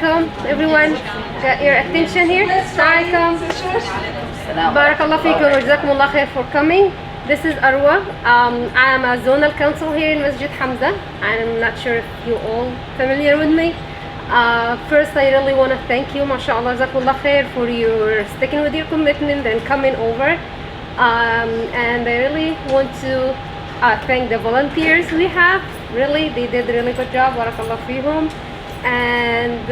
Assalamualaikum, everyone. Got your attention here. Assalamualaikum. Barakallah feekum wa jazakumullah khair for coming. This is Arwa. I am a zonal council here in Masjid Hamza. I'm not sure if you all familiar with me. First, I really want to thank you, mashallah, jazakumullah khair, for your sticking with your commitment and coming over. And I really want to thank the volunteers we have. Really, they did a really good job. Barakallah feehum. And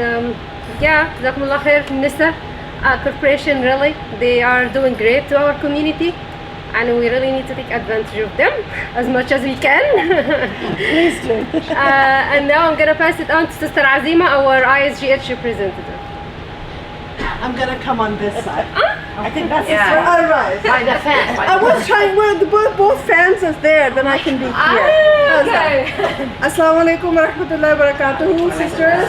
yeah, jazakumullah khair. An-Nisa corporation, really, they are doing great to our community, and we really need to take advantage of them as much as we can. Please do. And now I'm gonna pass it on to Sister Azima, our ISGH representative. I'm gonna come on this side. I think that's Yeah. all right. By the fan. I was trying, well, both fans is there, then I can be here. Okay. Assalamu alaikum wa rahmatullahi wa barakatuhu, sisters.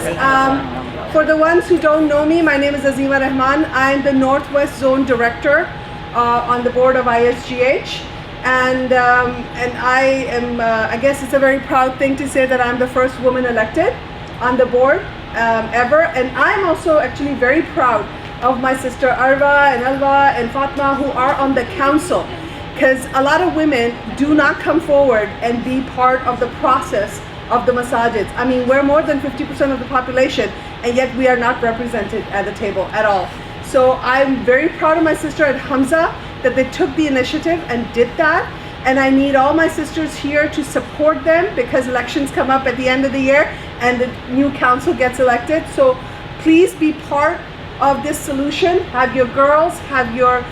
For the ones who don't know me, my name is Azima Rahman. I'm the Northwest Zone Director on the board of ISGH. And I am, I guess it's a very proud thing to say that I'm the first woman elected on the board ever. And I'm also actually very proud of my sister Arwa and Alva and Fatma, who are on the council, because a lot of women do not come forward and be part of the process of the masajids. I mean, we're more than 50% of the population, and yet we are not represented at the table at all. So I'm very proud of my sister at Hamza that they took the initiative and did that. And I need all my sisters here to support them, because elections come up at the end of the year and the new council gets elected. So please be part of this solution. Have your girls, have your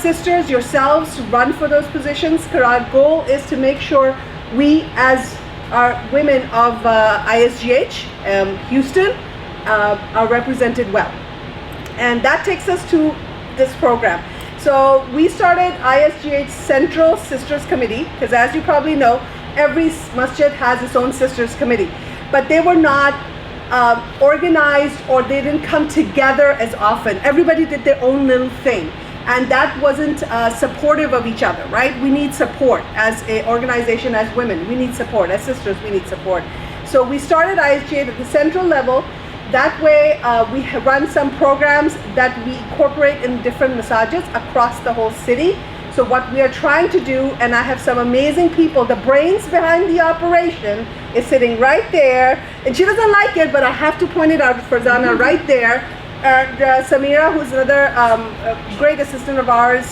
sisters, yourselves run for those positions. Our goal is to make sure we, as our women of ISGH Houston, are represented well. And that takes us to this program. So we started ISGH Central Sisters Committee, because as you probably know, every masjid has its own sisters committee, but they were not organized, or they didn't come together as often. Everybody did their own little thing, and that wasn't supportive of each other, right? We need support as an organization, as women. We need support. As sisters, we need support. So we started ISGH at the central level. That way, we run some programs that we incorporate in different masajids across the whole city. So what we are trying to do, and I have some amazing people, the brains behind the operation is sitting right there, and she doesn't like it, but I have to point it out, Farzana, right there. And Samira, who's another great assistant of ours,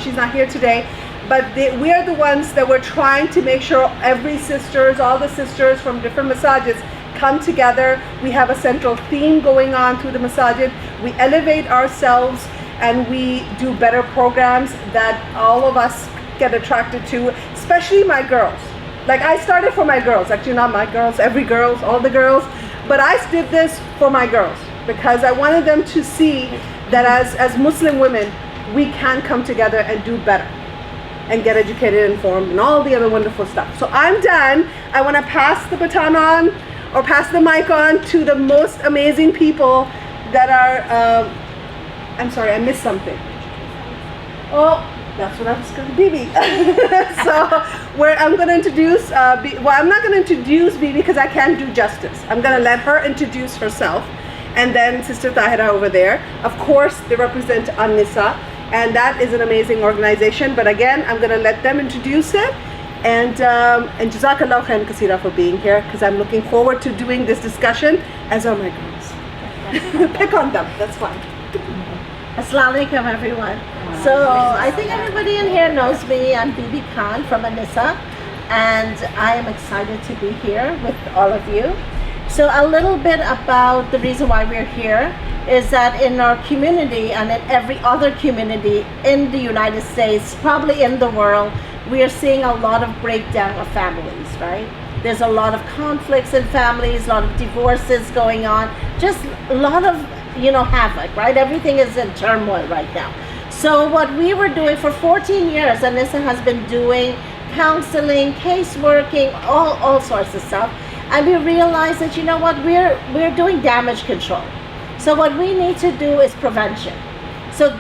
she's not here today, but we are the ones that we're trying to make sure every sisters, all the sisters from different masajids come together. We have a central theme going on through the masajid. We elevate ourselves, and we do better programs that all of us get attracted to, especially my girls. Like, I started for my girls, actually not my girls, every girls, all the girls, but I did this for my girls because I wanted them to see that as Muslim women, we can come together and do better and get educated, informed, and all the other wonderful stuff. So I'm done. I want to pass the baton on, or pass the mic on, to the most amazing people that are, I'm sorry, I missed something. Oh, that's what I was going to, Bibi. So, where I'm going to introduce, well, I'm not going to introduce Bibi because I can't do justice. I'm going to let her introduce herself, and then Sister Thahira over there. Of course, they represent An-Nisa, and that is an amazing organization. But again, I'm going to let them introduce it. And Jazakallah khairan kaseera for being here, because I'm looking forward to doing this discussion, as are my girls. Pick on them, that's fine. Assalamu alaikum, everyone. So I think everybody in here knows me. I'm Bibi Khan from An-Nisa, and I am excited to be here with all of you. So a little bit about the reason why we're here is that in our community, and in every other community in the United States, probably in the world, we are seeing a lot of breakdown of families, right? There's a lot of conflicts in families, a lot of divorces going on, just a lot of, havoc, right? Everything is in turmoil right now. So what we were doing for 14 years, An-Nisa has been doing counseling, case working, all sorts of stuff. And we realized that, we're doing damage control. So what we need to do is prevention. So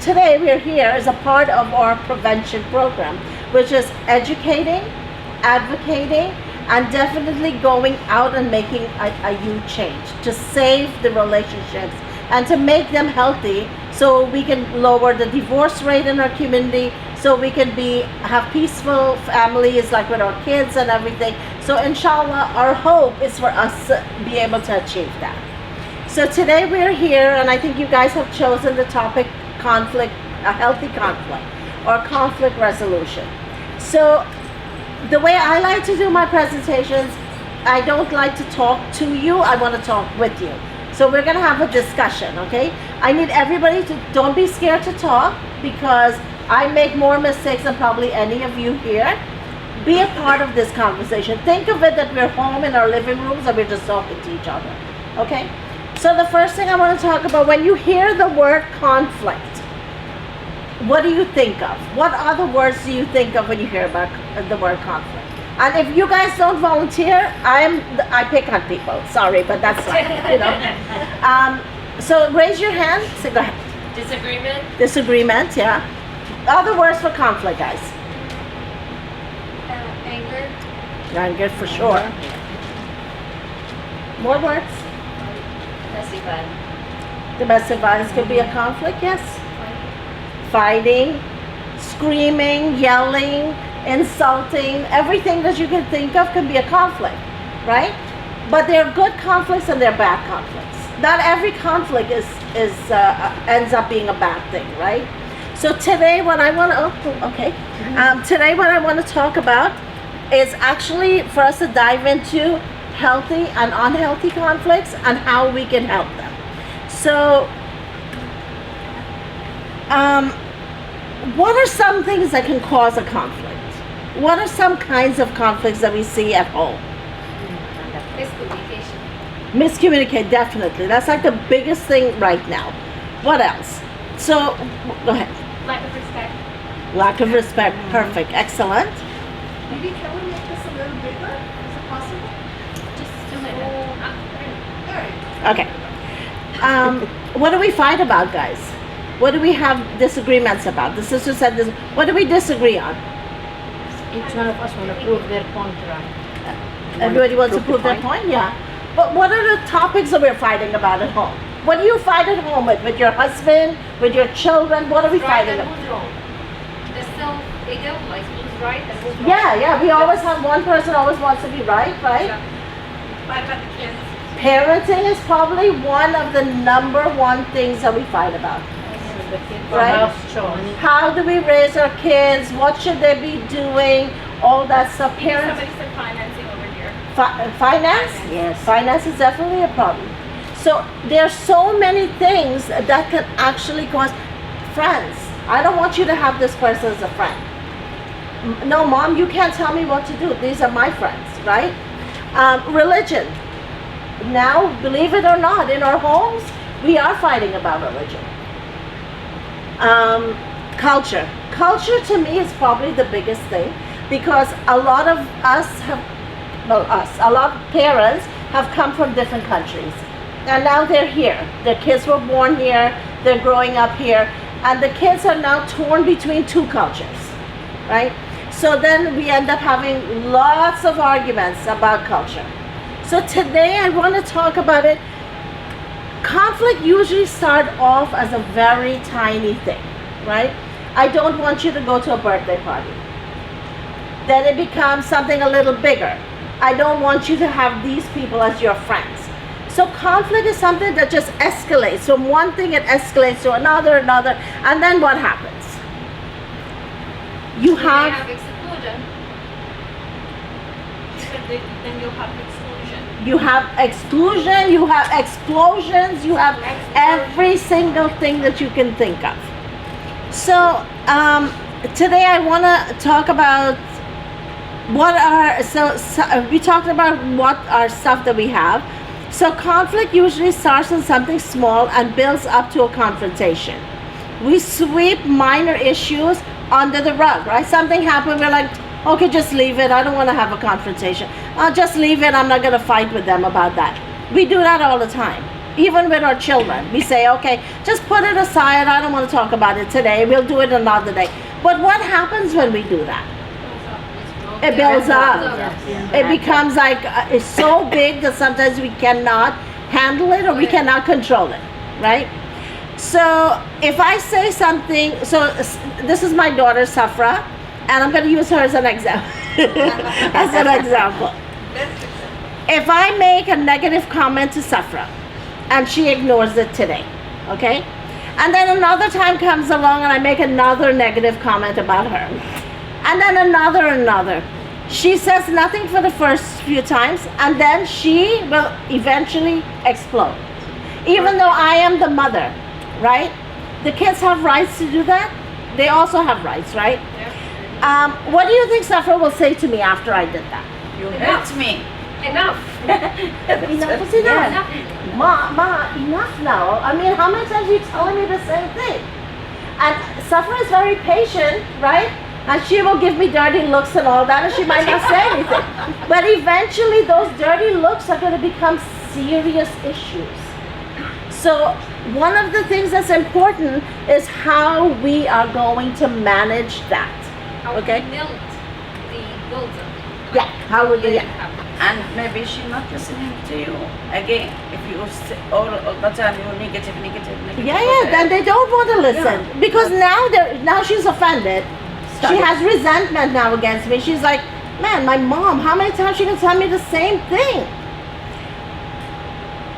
today we're here as a part of our prevention program, which is educating, advocating, and definitely going out and making a huge change to save the relationships and to make them healthy, so we can lower the divorce rate in our community, so we can have peaceful families like with our kids and everything. So inshallah, our hope is for us to be able to achieve that. So today we're here, and I think you guys have chosen the topic conflict, a healthy conflict or conflict resolution. So the way I like to do my presentations, I don't like to talk to you, I want to talk with you. So we're going to have a discussion, okay? I need everybody to, don't be scared to talk, because I make more mistakes than probably any of you here. Be a part of this conversation. Think of it that we're home in our living rooms and we're just talking to each other, okay? So the first thing I want to talk about, when you hear the word conflict, what do you think of? What other words do you think of when you hear about the word conflict? And if you guys don't volunteer, I pick on people. Sorry, but that's like, you know. So raise your hand. So go ahead. Disagreement. Disagreement, yeah. Other words for conflict, guys. Anger. Anger, for sure. More words. Domestic violence. Domestic violence could be a conflict, yes. Fighting, screaming, yelling, insulting, everything that you can think of can be a conflict, right? But there are good conflicts and there are bad conflicts. Not every conflict ends up being a bad thing, right? So today what I want to, today what I want to talk about is actually for us to dive into healthy and unhealthy conflicts and how we can help them. So, what are some things that can cause a conflict? What are some kinds of conflicts that we see at home? Miscommunication. Miscommunicate, definitely. That's like the biggest thing right now. What else? So, go ahead. Lack of respect. Lack of respect, perfect, excellent. Bibi, can we make this a little bigger? Is it possible? Just 2 minutes. Okay. What do we fight about, guys? What do we have disagreements about? The sister said this. What do we disagree on? Each one of us want to prove their point, right? Everybody wants to prove their point? Yeah. But what are the topics that we're fighting about at home? What do you fight at home with? With your husband? With your children? What are we Right fighting and about? who's wrong? The self-ego, like who's right and who's wrong. Yeah. We always have one person always wants to be right? What about the kids? Parenting is probably one of the number one things that we fight about. The kids. Right? How do we raise our kids? What should they be doing? All that stuff. Parents. Somebody said financing over here. Finance? Yes. Finance is definitely a problem. So there's so many things that can actually cause friends. I don't want you to have this person as a friend. No, mom, you can't tell me what to do. These are my friends, right? Religion. Now, believe it or not, in our homes, we are fighting about religion. Culture. Culture to me is probably the biggest thing, because a lot of us a lot of parents have come from different countries. And now they're here. Their kids were born here, they're growing up here, and the kids are now torn between two cultures, right? So then we end up having lots of arguments about culture. So today I want to talk about it. Conflict usually start off as a very tiny thing, right? I don't want you to go to a birthday party. Then it becomes something a little bigger. I don't want you to have these people as your friends. So conflict is something that just escalates. From one thing it escalates to another, and then what happens? You have exclusion. Then you'll have exclusion. You have exclusion, you have explosions, you have every single thing that you can think of. So today I want to talk about we talked about what are stuff that we have. So conflict usually starts in something small and builds up to a confrontation. We sweep minor issues under the rug, right? Something happened, we're like, okay, just leave it. I don't want to have a confrontation. I'll just leave it. I'm not going to fight with them about that. We do that all the time. Even with our children. We say, okay, just put it aside. I don't want to talk about it today. We'll do it another day. But what happens when we do that? It builds up. It becomes like, it's so big that sometimes we cannot handle it or we cannot control it, right? So if I say something, this is my daughter Safra, and I'm going to use her as an example. As an example. If I make a negative comment to Safra, and she ignores it today, okay? And then another time comes along and I make another negative comment about her. And then another. She says nothing for the first few times, and then she will eventually explode. Even though I am the mother, right? The kids have rights to do that. They also have rights, right? What do you think Safra will say to me after I did that? You hurt me. Enough. Enough is enough. Ma, enough now. I mean, how many times are you telling me the same thing? And Safra is very patient, right? And she will give me dirty looks and all that, and she might not say anything. But eventually those dirty looks are going to become serious issues. So one of the things that's important is how we are going to manage that. Okay? Melt the buildup. Yeah, how would we? And maybe she's not listening to you. Again, if you say all the time you're negative. Yeah, then they don't want to listen. Because now she's offended. She has resentment now against me. She's like, man, my mom, how many times she can tell me the same thing?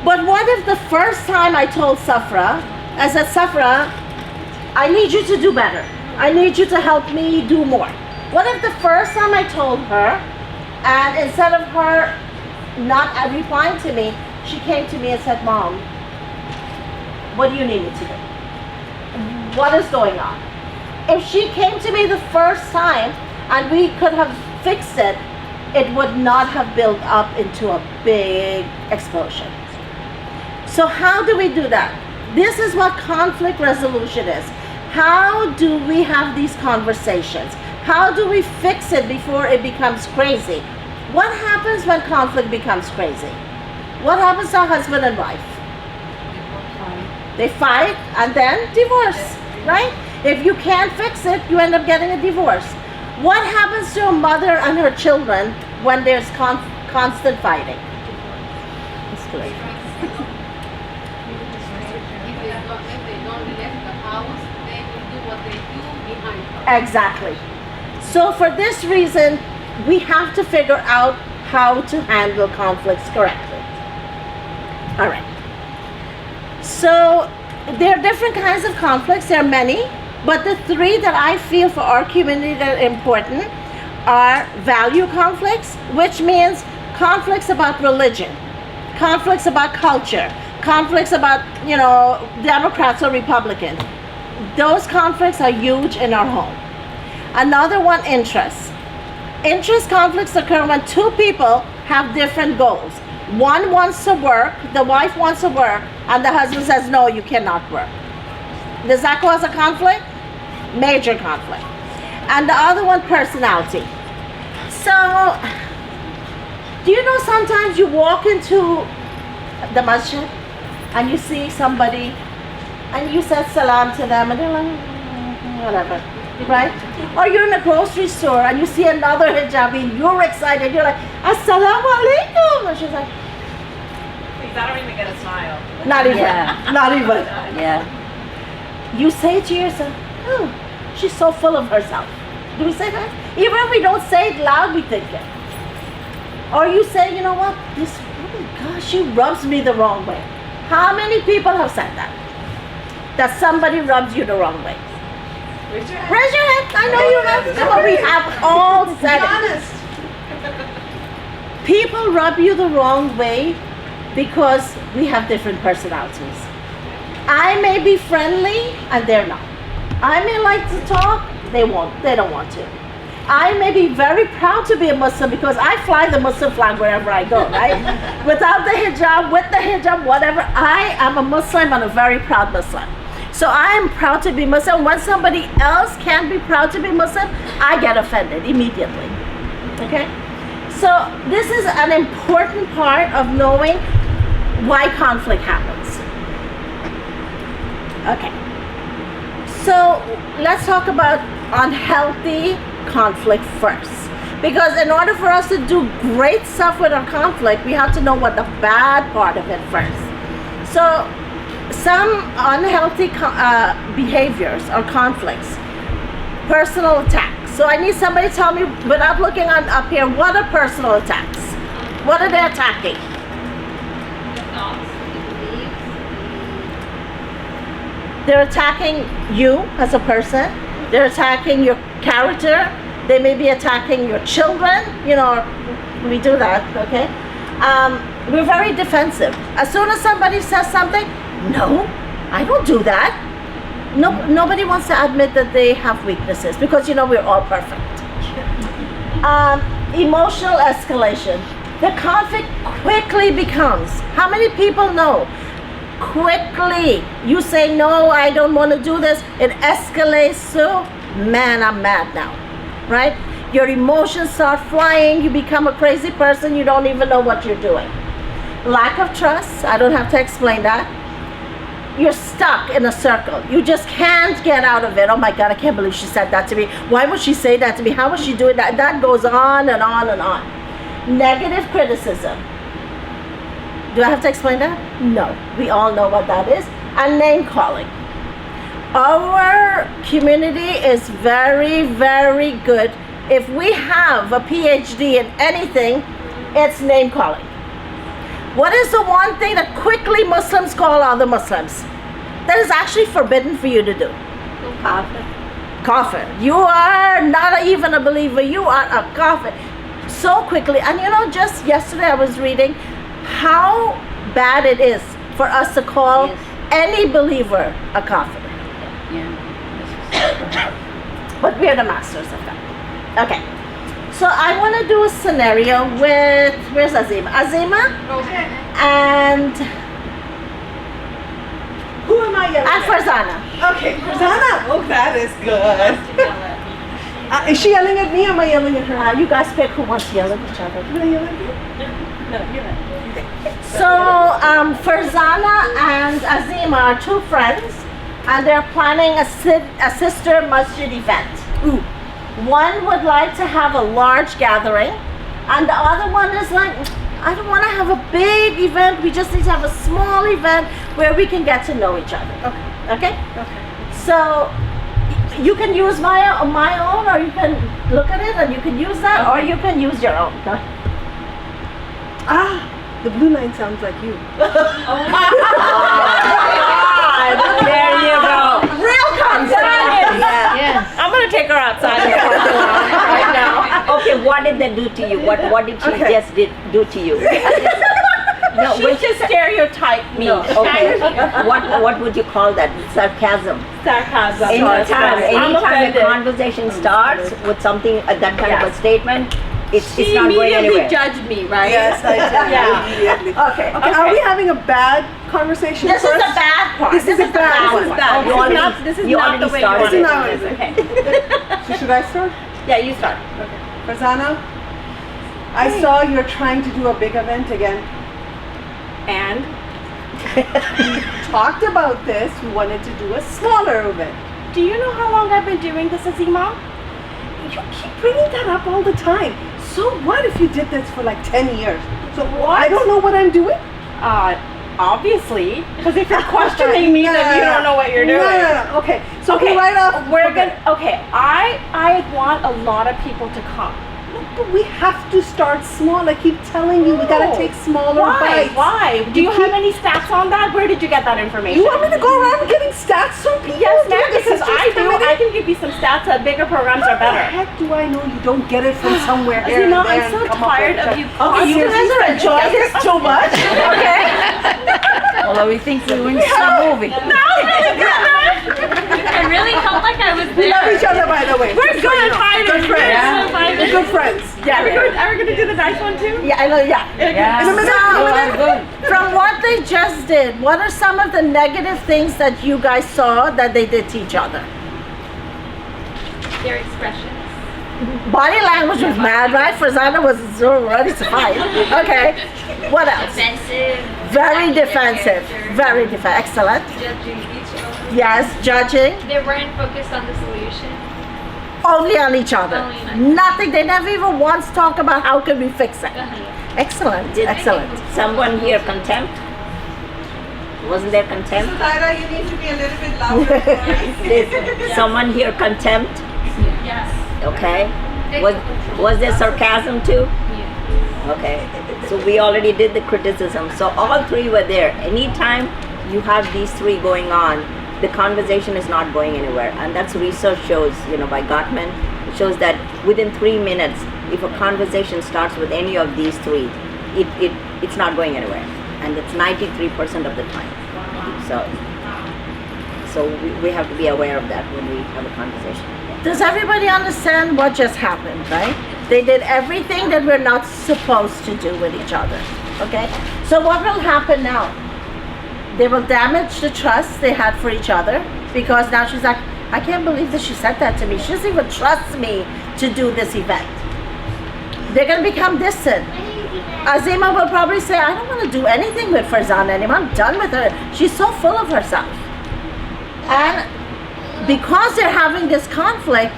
But what if the first time I told Safra, I said, Safra, I need you to do better. I need you to help me do more. What if the first time I told her, and instead of her not replying to me, she came to me and said, Mom, what do you need me to do? What is going on? If she came to me the first time and we could have fixed it, it would not have built up into a big explosion. So how do we do that? This is what conflict resolution is. How do we have these conversations? How do we fix it before it becomes crazy? What happens when conflict becomes crazy? What happens to a husband and wife? They fight and then divorce, right? If you can't fix it, you end up getting a divorce. What happens to a mother and her children when there's constant fighting? That's great. If they don't leave the house, they will do what they do behind her. Exactly. So for this reason, we have to figure out how to handle conflicts correctly. All right. So there are different kinds of conflicts. There are many, but the three that I feel for our community that are important are value conflicts, which means conflicts about religion, conflicts about culture, conflicts about, Democrats or Republicans. Those conflicts are huge in our home. Another one, interests. Interest conflicts occur when two people have different goals. One wants to work, the wife wants to work, and the husband says, no, you cannot work. Does that cause a conflict? Major conflict. And the other one, personality. So, do you know sometimes you walk into the masjid and you see somebody and you said salam to them and they're like, whatever, right? Or you're in a grocery store and you see another hijabi and you're excited, you're like, assalamu alaikum, and she's like, I don't even get a smile. not even, not even. Yeah. You say to yourself, oh, she's so full of herself. Do we say that? Even if we don't say it loud, we think it. Or you say, you know what, oh my gosh, she rubs me the wrong way. How many people have said that? That somebody rubs you the wrong way? Raise your hand. Raise your hand. I know you have, but we have all said it. Honest. People rub you the wrong way because we have different personalities. I may be friendly and they're not. I may like to talk, they don't want to. I may be very proud to be a Muslim because I fly the Muslim flag wherever I go, right? Without the hijab, with the hijab, whatever, I am a Muslim and a very proud Muslim. So I am proud to be Muslim. When somebody else can't be proud to be Muslim, I get offended immediately, okay? So this is an important part of knowing why conflict happens. Okay, so let's talk about unhealthy conflict first. Because in order for us to do great stuff with our conflict, we have to know what the bad part of it first. So some unhealthy behaviors or conflicts, personal attacks. So I need somebody to tell me, without looking up here, what are personal attacks? What are they attacking? They're attacking you as a person. They're attacking your character. They may be attacking your children. You know, we do that, okay? We're very defensive. As soon as somebody says something, no, I don't do that. Nobody wants to admit that they have weaknesses because, you know, we're all perfect. Emotional escalation. The conflict quickly becomes, how many people know? Quickly, you say, no, I don't want to do this. It escalates to, man, I'm mad now, right? Your emotions start flying. You become a crazy person. You don't even know what you're doing. Lack of trust. I don't have to explain that. You're stuck in a circle. You just can't get out of it. Oh my God, I can't believe she said that to me. Why would she say that to me? How was she doing that? That goes on and on and on. Negative criticism. Do I have to explain that? No. We all know what that is. And name calling. Our community is very, very good. If we have a PhD in anything, it's name calling. What is the one thing that quickly Muslims call other Muslims? That is actually forbidden for you to do. Kafir. Kafir. You are not even a believer. You are a kafir. So quickly. And you know, just yesterday I was reading how bad it is for us to call any believer a kafir. But we are the masters of that. Okay. So I want to do a scenario with, where's Azima? Azima? Okay. And Who am I yelling at? Farzana. Okay, Farzana. Oh, that is good. Is she yelling at me or am I yelling at her? You guys pick who wants to yell at each other. Am I yelling at you? So Farzana and Azima are two friends and they're planning a sister masjid event. Ooh. One would like to have a large gathering and the other one is like, I don't want to have a big event, we just need to have a small event where we can get to know each other. Okay? Okay. So you can use my own, or you can look at it and you can use that, or you can use your own. Go ahead. Ah, the blue line sounds like you. There you go. Real confidence. Yes. I'm gonna take her outside in the parking lot right now. Okay, what did they do to you? What did she Okay. just do to you? No, She just stereotyped me. no, okay. What would you call that? Sarcasm. Sarcasm. Anytime I'm a offended. conversation starts with something, that kind of a statement, it's She not going immediately anywhere. judged me, right? Yes, I did. Yeah. Immediately. Okay. Okay, are we having a bad conversation This first? is the bad part. This is a bad This is one. bad. You already- This is you not already the way started you it. want This is to not do this. Okay. So should I start? Yeah, you start. Okay. Farzana, I saw you're trying to do a big event again. And Talked about this, you wanted to do a smaller event. do you know how long I've been doing this, Azima? You keep bringing that up all the time. So what if you did this for like 10 years? So I don't know what I'm doing? Obviously, because if you're questioning me, then you don't know what you're doing. No. Okay, so Okay, right off, we're gonna. Okay, I want a lot of people to come. But we have to start small. I keep telling you, we gotta take smaller Why? bites. Why? Do you have any stats on that? Where did you get that information? You want me to go around getting stats from people? Yes, Dude, ma'am, this is because just I do. coming in. I can give you some stats that bigger programs are How the better. heck do I know you don't get it from somewhere here You know, and there I'm so and come up tired with of it? you. Okay, you guys are enjoying this too much. Okay. Although we think we're doing some movie. I really felt like I was We there. love each other, by the way. We're Just so good you at know. hiding. Good friends. Yeah. Good friends. Are we gonna do the nice one too? Yeah, I know, yeah. Yeah. In a minute, in a minute. From what they just did, what are some of the negative things that you guys saw that they did to each other? Their expressions. Body language was bad, right? Farzana was so ready to fight. Okay. What else? Defensive. Very their defensive. character, Very defensive. Excellent. Judging each other. Yes, judging. They weren't focused on the solution. Only on each other. Nothing. They never even once talk about how can we fix it. Excellent. Excellent. Someone here contempt? Wasn't there contempt? Thahira, you need to be a little bit louder. Is someone here contempt? Yes. Okay. Was there sarcasm too? Okay. So we already did the criticism. So all three were there. Anytime you have these three going on, the conversation is not going anywhere. And that's research shows, by Gottman, it shows that within 3 minutes, if a conversation starts with any of these three, it's not going anywhere. And it's 93% of the time. So we have to be aware of that when we have a conversation. Does everybody understand what just happened, right? They did everything that we're not supposed to do with each other, okay? So what will happen now? They will damage the trust they had for each other, because now she's like, I can't believe that she said that to me. She doesn't even trust me to do this event. They're going to become distant. Azima will probably say, I don't want to do anything with Farzana anymore. I'm done with her. She's so full of herself. And because they're having this conflict,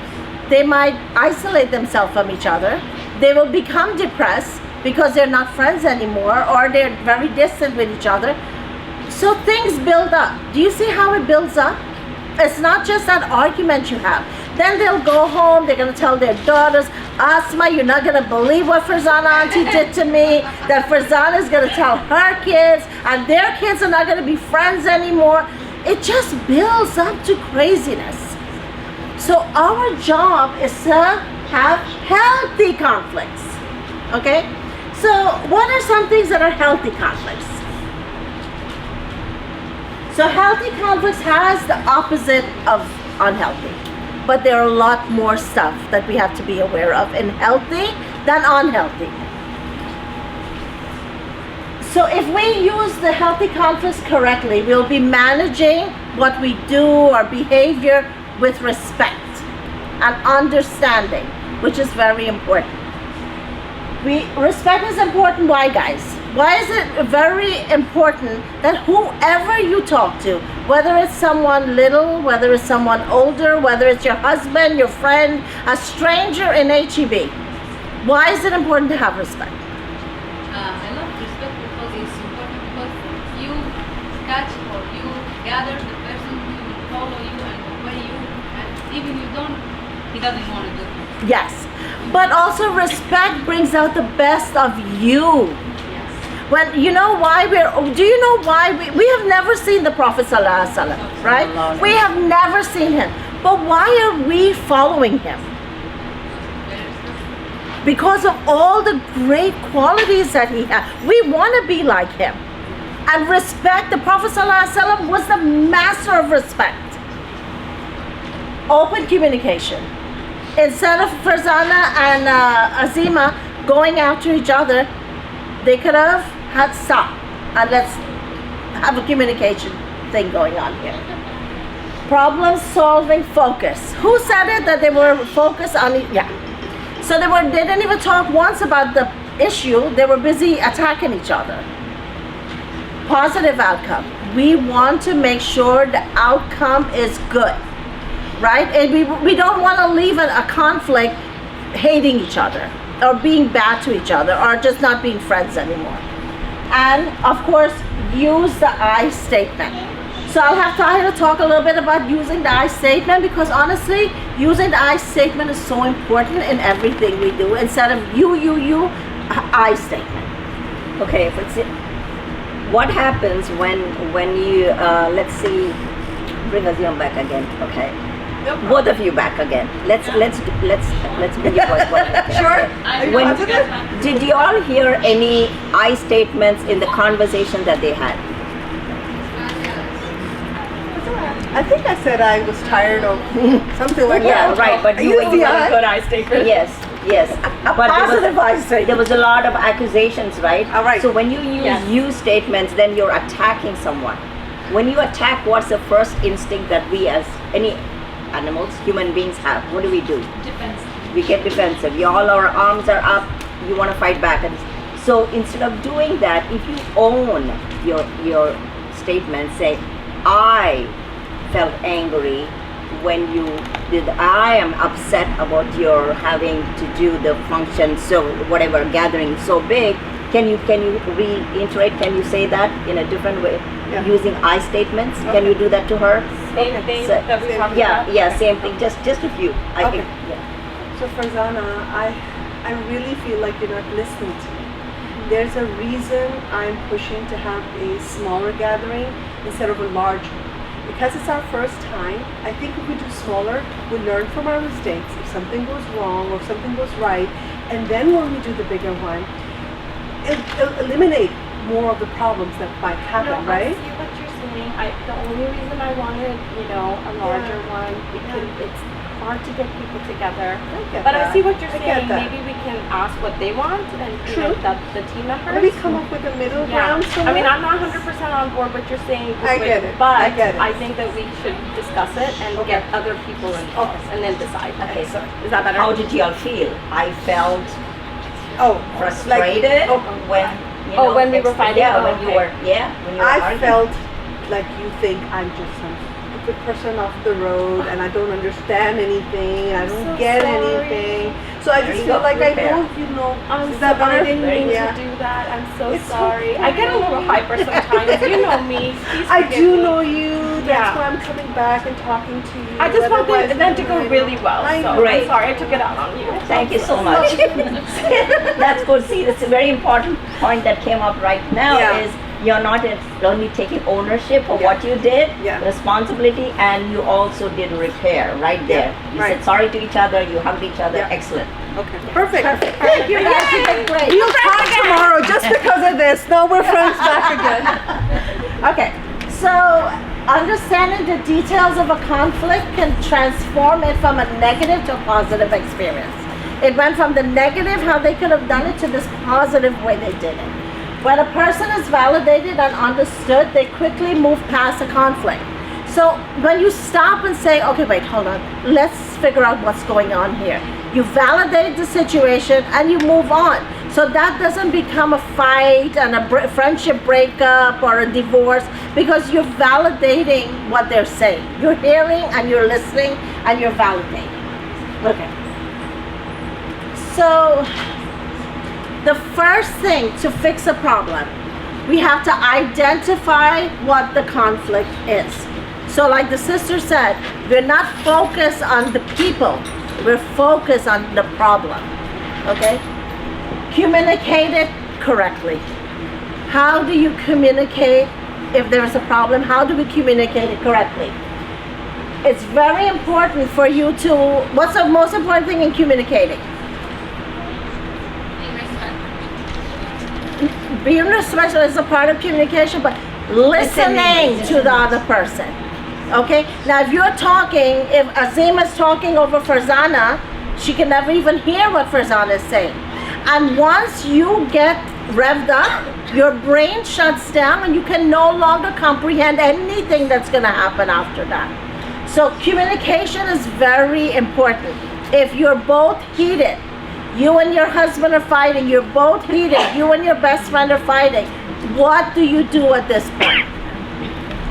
they might isolate themselves from each other. They will become depressed because they're not friends anymore, or they're very distant with each other. So things build up. Do you see how it builds up? It's not just that argument you have. Then they'll go home, they're gonna tell their daughters, Asma, you're not gonna believe what Farzana auntie did to me, that Farzana is gonna tell her kids, and their kids are not gonna be friends anymore. It just builds up to craziness. So our job is to have healthy conflicts, okay? So what are some things that are healthy conflicts? So healthy conflicts has the opposite of unhealthy, but there are a lot more stuff that we have to be aware of in healthy than unhealthy. So if we use the healthy conflicts correctly, we'll be managing what we do, our behavior, with respect and understanding, which is very important. Respect is important. Why, guys? Why is it very important that whoever you talk to, whether it's someone little, whether it's someone older, whether it's your husband, your friend, a stranger in HEB, why is it important to have respect? I love respect because it's important, because you catch or you gather the person who will follow you and obey you, and even you don't, he doesn't want to do it. Yes, but also respect brings out the best of you. When do you know why we have never seen the Prophet ﷺ, right? We have never seen him. But why are we following him? Because of all the great qualities that he had. We want to be like him. And respect, the Prophet ﷺ was the master of respect. Open communication. Instead of Farzana and Azima going after each other, they could have had stop and let's have a communication thing going on here. Problem solving focus. Who said it that they were focused on it? Yeah. So they didn't even talk once about the issue. They were busy attacking each other. Positive outcome. We want to make sure the outcome is good, right? And we don't want to leave a conflict hating each other or being bad to each other or just not being friends anymore. And of course, use the I statement. So I'll have Thahira talk a little bit about using the I statement, because honestly, using the I statement is so important in everything we do. Instead of you, I statement. Okay, what happens when you let's see, bring Azim back again. Okay, both of you back again. Let's bring you both. Sure. When did you all hear any I statements in the conversation that they had? I think I said I was tired of something like Yeah, that. right. But you used the I. Good eye statement. Yes. But Positive I statement. there was a lot of accusations, right? All right. So when you use you statements, then you're attacking someone. When you attack, what's the first instinct that we as any animals, human beings have? What do? Defensive. We get defensive. All our arms are up. You want to fight back. And so instead of doing that, if you own your statement, say, I felt angry when you did, I am upset about your having to do the function, so whatever gathering so big. Can you reiterate? Can you say that in a different way, using I statements? Okay. Can you do that to her? Same thing So- that we talked Yeah, about. yeah, same thing. Just a few. I Okay. think. Yeah. So Farzana, I really feel like you're not listening to me. There's a reason I'm pushing to have a smaller gathering instead of a large one. Because it's our first time, I think if we do smaller, we learn from our mistakes. If something goes wrong or if something goes right, and then when we do the bigger one, it'll eliminate more of the problems that might happen, No, right? I see what you're saying. The only reason I wanted, a larger one, because it's hard to get people together. get But that. I see what you're I get saying. that. Maybe we can ask what they want and True. the team members. Maybe come up with a middle Yeah. ground I somewhere. mean, I'm not 100% on board what you're saying. I get it. But I get it. I think that we should discuss it and get other people involved and then decide. Okay, so Is that better? how did y'all feel? I felt Oh, frustrated when when we were fighting? Yeah, Oh, when you okay. were I arguing. felt like you think I'm just some stupid person off the road and I don't understand anything, I don't so get sorry. anything. So I There just you feel go, like repair. I know you know. I'm Is that sorry. I better? didn't mean Yeah. to do that. I'm so It's sorry. okay. I get a little hyper sometimes. You know me. Please I forgive do me. know you. That's Yeah. why I'm coming back and talking to you. I just want the Otherwise, event to go I know. really well. I So know. Great. I'm sorry I took it out on you. Thank you so much. That's good. See, that's a very important point that came up right now Yeah. is you're not only taking ownership of Yeah. what you did, Yeah. responsibility, and you also did repair right there. You right. said sorry to each other, you hugged each other. Yeah. Excellent. Okay. Perfect. Thank you guys. You did great. We'll talk tomorrow just because of this. Now we're friends back again. Okay, so understanding the details of a conflict can transform it from a negative to a positive experience. It went from the negative, how they could have done it, to this positive way they did it. When a person is validated and understood, they quickly move past a conflict. So when you stop and say, okay, wait, hold on, let's figure out what's going on here. You validate the situation and you move on. So that doesn't become a fight and a friendship breakup or a divorce, because you're validating what they're saying. You're hearing and you're listening and you're validating. Okay. So the first thing to fix a problem, we have to identify what the conflict is. So like the sister said, we're not focused on the people, we're focused on the problem, okay? Communicate it correctly. How do you communicate if there's a problem? How do we communicate it correctly? It's very important for you to, what's the most important thing in communicating? Being respectful is a part of communication, but listening to the other person. Okay? Now, if you're talking, if Azima's talking over Farzana, she can never even hear what Farzana is saying. And once you get revved up, your brain shuts down and you can no longer comprehend anything that's going to happen after that. So communication is very important. If you're both heated, you and your husband are fighting, you're both heated, you and your best friend are fighting, what do you do at this point?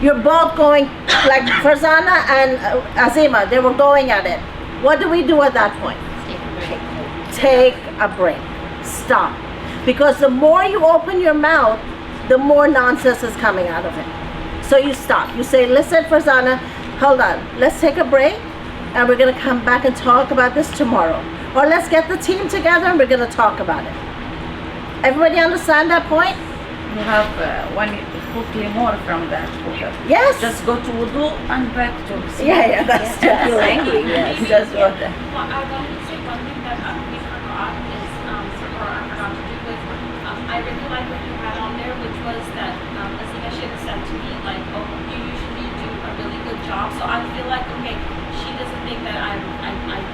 You're both going, like Farzana and Azima, they were going at it. What do we do at that point? Take a break. Stop. Because the more you open your mouth, the more nonsense is coming out of it. So you stop. You say, listen, Farzana, hold on. Let's take a break and we're going to come back and talk about this tomorrow. Or let's get the team together and we're going to talk about it. Everybody understand that point? You have one quickly more from that. Yes. Just go to wudu and back to Yeah, that's If you're angry, yes, that's what. Well, I wanted to say one thing that we forgot is, or I forgot to do was, I really like what you had on there, which was that Azima should have said to me, like, oh, you usually do a really good job. So I feel like, okay, she doesn't think that I'm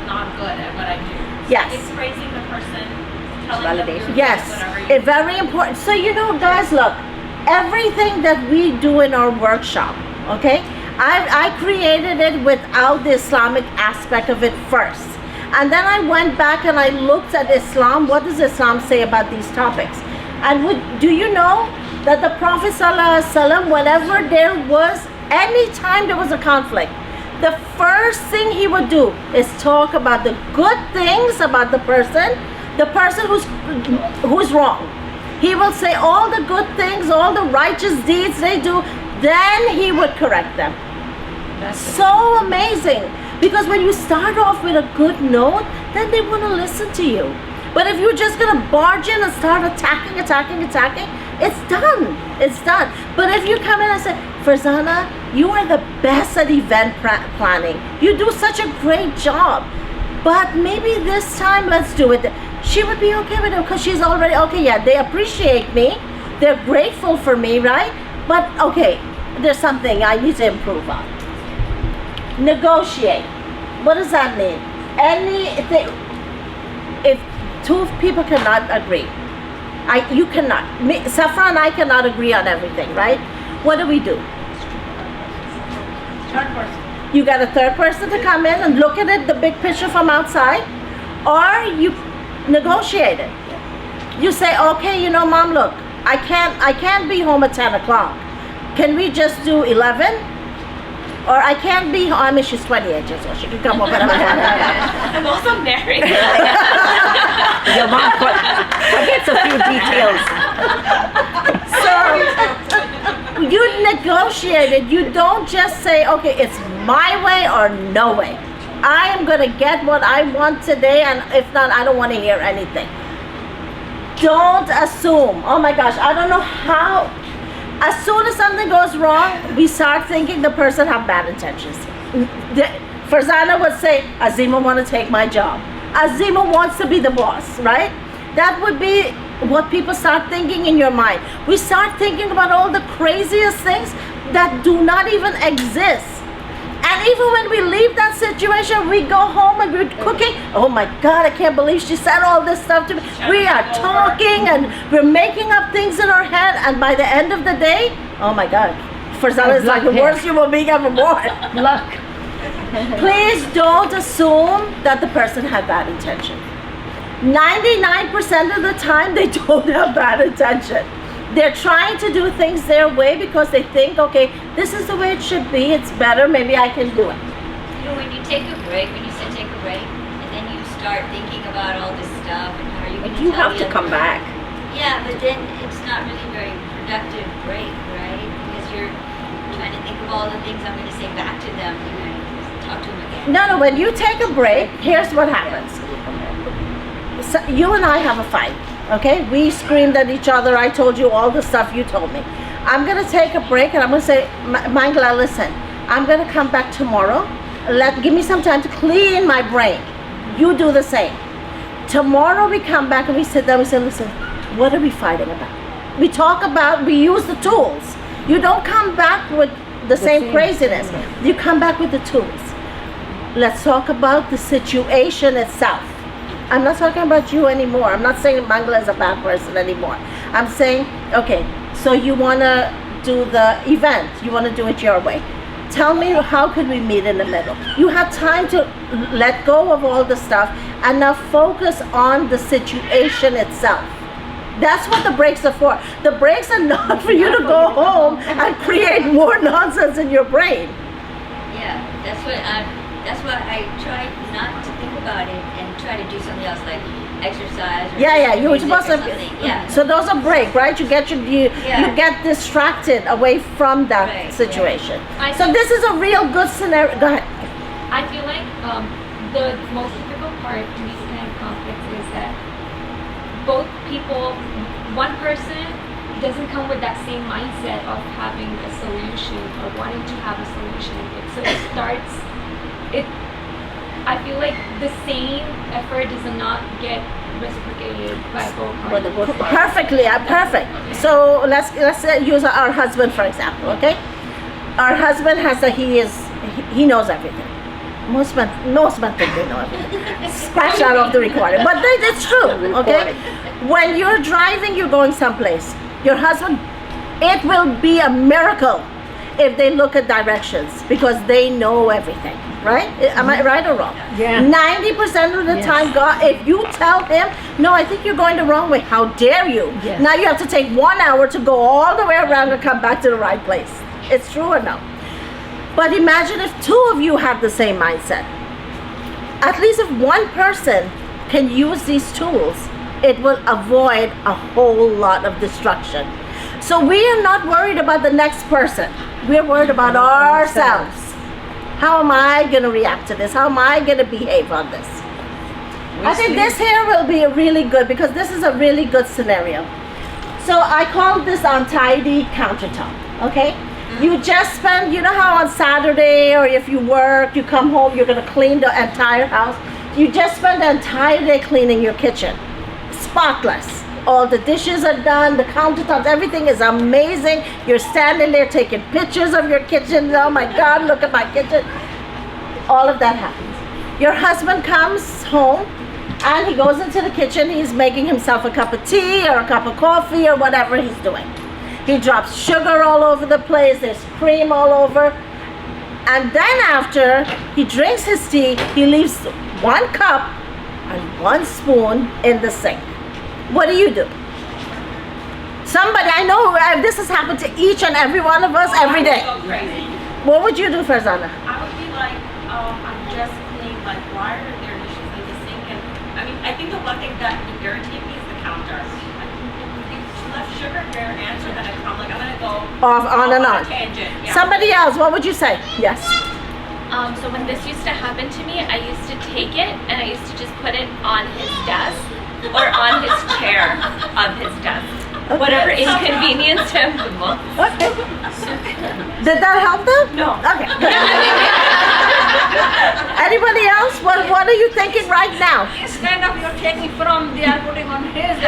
not good at what I do. Yes. It's praising the person, telling them Validation. you're Yes, good, whatever you it's very important. So you know, guys, look, everything that we do in our workshop, okay, I created it without the Islamic aspect of it first. And then I went back and I looked at Islam. What does Islam say about these topics? And do you know that the Prophet ﷺ, whenever there was, any time there was a conflict, the first thing he would do is talk about the good things about the person who's wrong. He will say all the good things, all the righteous deeds they do, then he would correct them. So amazing. Because when you start off with a good note, then they want to listen to you. But if you're just going to barge in and start attacking, it's done. It's done. But if you come in and say, Farzana, you are the best at event planning. You do such a great job. But maybe this time let's do it. She would be okay with it because she's already, okay, yeah, they appreciate me. They're grateful for me, right? But okay, there's something I need to improve on. Negotiate. What does that mean? Anything, if two people cannot agree, you cannot. Safra and I cannot agree on everything, right? What do? Third person. You got a third person to come in and look at it, the big picture from outside, or you negotiate it. You say, okay, you know, Mom, look, I can't be home at 10 o'clock. Can we just do 11? Or I can't be home. I mean, she's 28 years old. She can come up and I'm also married. Your mom forgets a few details. So you negotiate it. You don't just say, okay, it's my way or no way. I am going to get what I want today, and if not, I don't want to hear anything. Don't assume. Oh my gosh, I don't know how. As soon as something goes wrong, we start thinking the person have bad intentions. Farzana would say, Azima want to take my job. Azima wants to be the boss, right? That would be what people start thinking in your mind. We start thinking about all the craziest things that do not even exist. And even when we leave that situation, we go home and we're cooking. Oh my God, I can't believe she said all this stuff to me. We are talking and we're making up things in our head. And by the end of the day, oh my God, Farzana is like the worst human being ever born. Luck. Please don't assume that the person had bad intention. 99% of the time, they don't have bad intention. They're trying to do things their way because they think, okay, this is the way it should be, it's better, maybe I can do it. You know, when you take a break, when you say take a break, and then you start thinking about all this stuff and how are you going to You have to come back. Yeah, but then it's not really very productive break, right? Because you're trying to think of all the things I'm going to say back to them and talk to them again. No, when you take a break, here's what happens. So you and I have a fight. Okay, we screamed at each other. I told you all the stuff you told me. I'm gonna take a break and I'm gonna say, Mangala, listen, I'm gonna come back tomorrow. Give me some time to clean my brain. You do the same. Tomorrow we come back and we sit down. We say, listen, what are we fighting about? We talk about. We use the tools. You don't come back with the same craziness. You come back with the tools. Let's talk about the situation itself. I'm not talking about you anymore. I'm not saying Mangala is a bad person anymore. I'm saying, okay, so you want to do the event. You want to do it your way. Tell me, how could we meet in the middle? You have time to let go of all the stuff and now focus on the situation itself. That's what the breaks are for. The breaks are not for you to go home and create more nonsense in your brain. Yeah, that's what I try not to think about it and try to do something else like exercise. Or Yeah, you were supposed to. Yeah. So those are break, right? You get you get distracted away from that situation. Yeah. So this is a real good scenario. Go ahead. I feel like the most difficult part in these kind of conflicts is that both people, one person doesn't come with that same mindset of having a solution or wanting to have a solution. So it starts. I feel like the same effort does not get reciprocated by both parties. Perfectly, perfect. So let's use our husband for example. Okay, our husband he knows everything. Most men think they know everything. Scratch that off the recording, but it's true. Okay, when you're driving, you're going someplace. Your husband, it will be a miracle if they look at directions because they know everything. Right? Am I right or wrong? Yeah. 90% of the time, God, if you tell him, no, I think you're going the wrong way, how dare you? Yes. Now you have to take 1 hour to go all the way around and come back to the right place. It's true or no? But imagine if 2 of you have the same mindset. At least if one person can use these tools, it will avoid a whole lot of destruction. So we are not worried about the next person. We're worried about ourselves. How am I going to react to this? How am I going to behave on this? I think this here will be really good because this is a really good scenario. So I call this untidy countertop, okay? You just spend, you know how on Saturday or if you work, you come home, you're going to clean the entire house. You just spend the entire day cleaning your kitchen. Spotless. All the dishes are done, the countertops, everything is amazing. You're standing there taking pictures of your kitchen. Oh my God, look at my kitchen. All of that happens. Your husband comes home and he goes into the kitchen. He's making himself a cup of tea or a cup of coffee or whatever he's doing. He drops sugar all over the place. There's cream all over. And then after he drinks his tea, he leaves 1 cup and 1 spoon in the sink. What do? Somebody, I know this has happened to each and every one of us every day. I would go crazy. What would you do, Farzana? I would be like, I'm just clean. Like, why are there dishes in the sink? And I mean, I think the one thing that would irritate me is the counter. Like, you left sugar here, answer, then I come. Like, I'm gonna go Off, on and on. a tangent. Yeah. Somebody else, what would you say? Yes. So when this used to happen to me, I used to take it and I used to just put it on his desk or on his chair of his desk. Okay. Whatever inconvenienced him the most. Okay. Did that help them? No. Okay. Good. Anybody else? What are you thinking right now? It's kind of you're taking from, they are putting on his,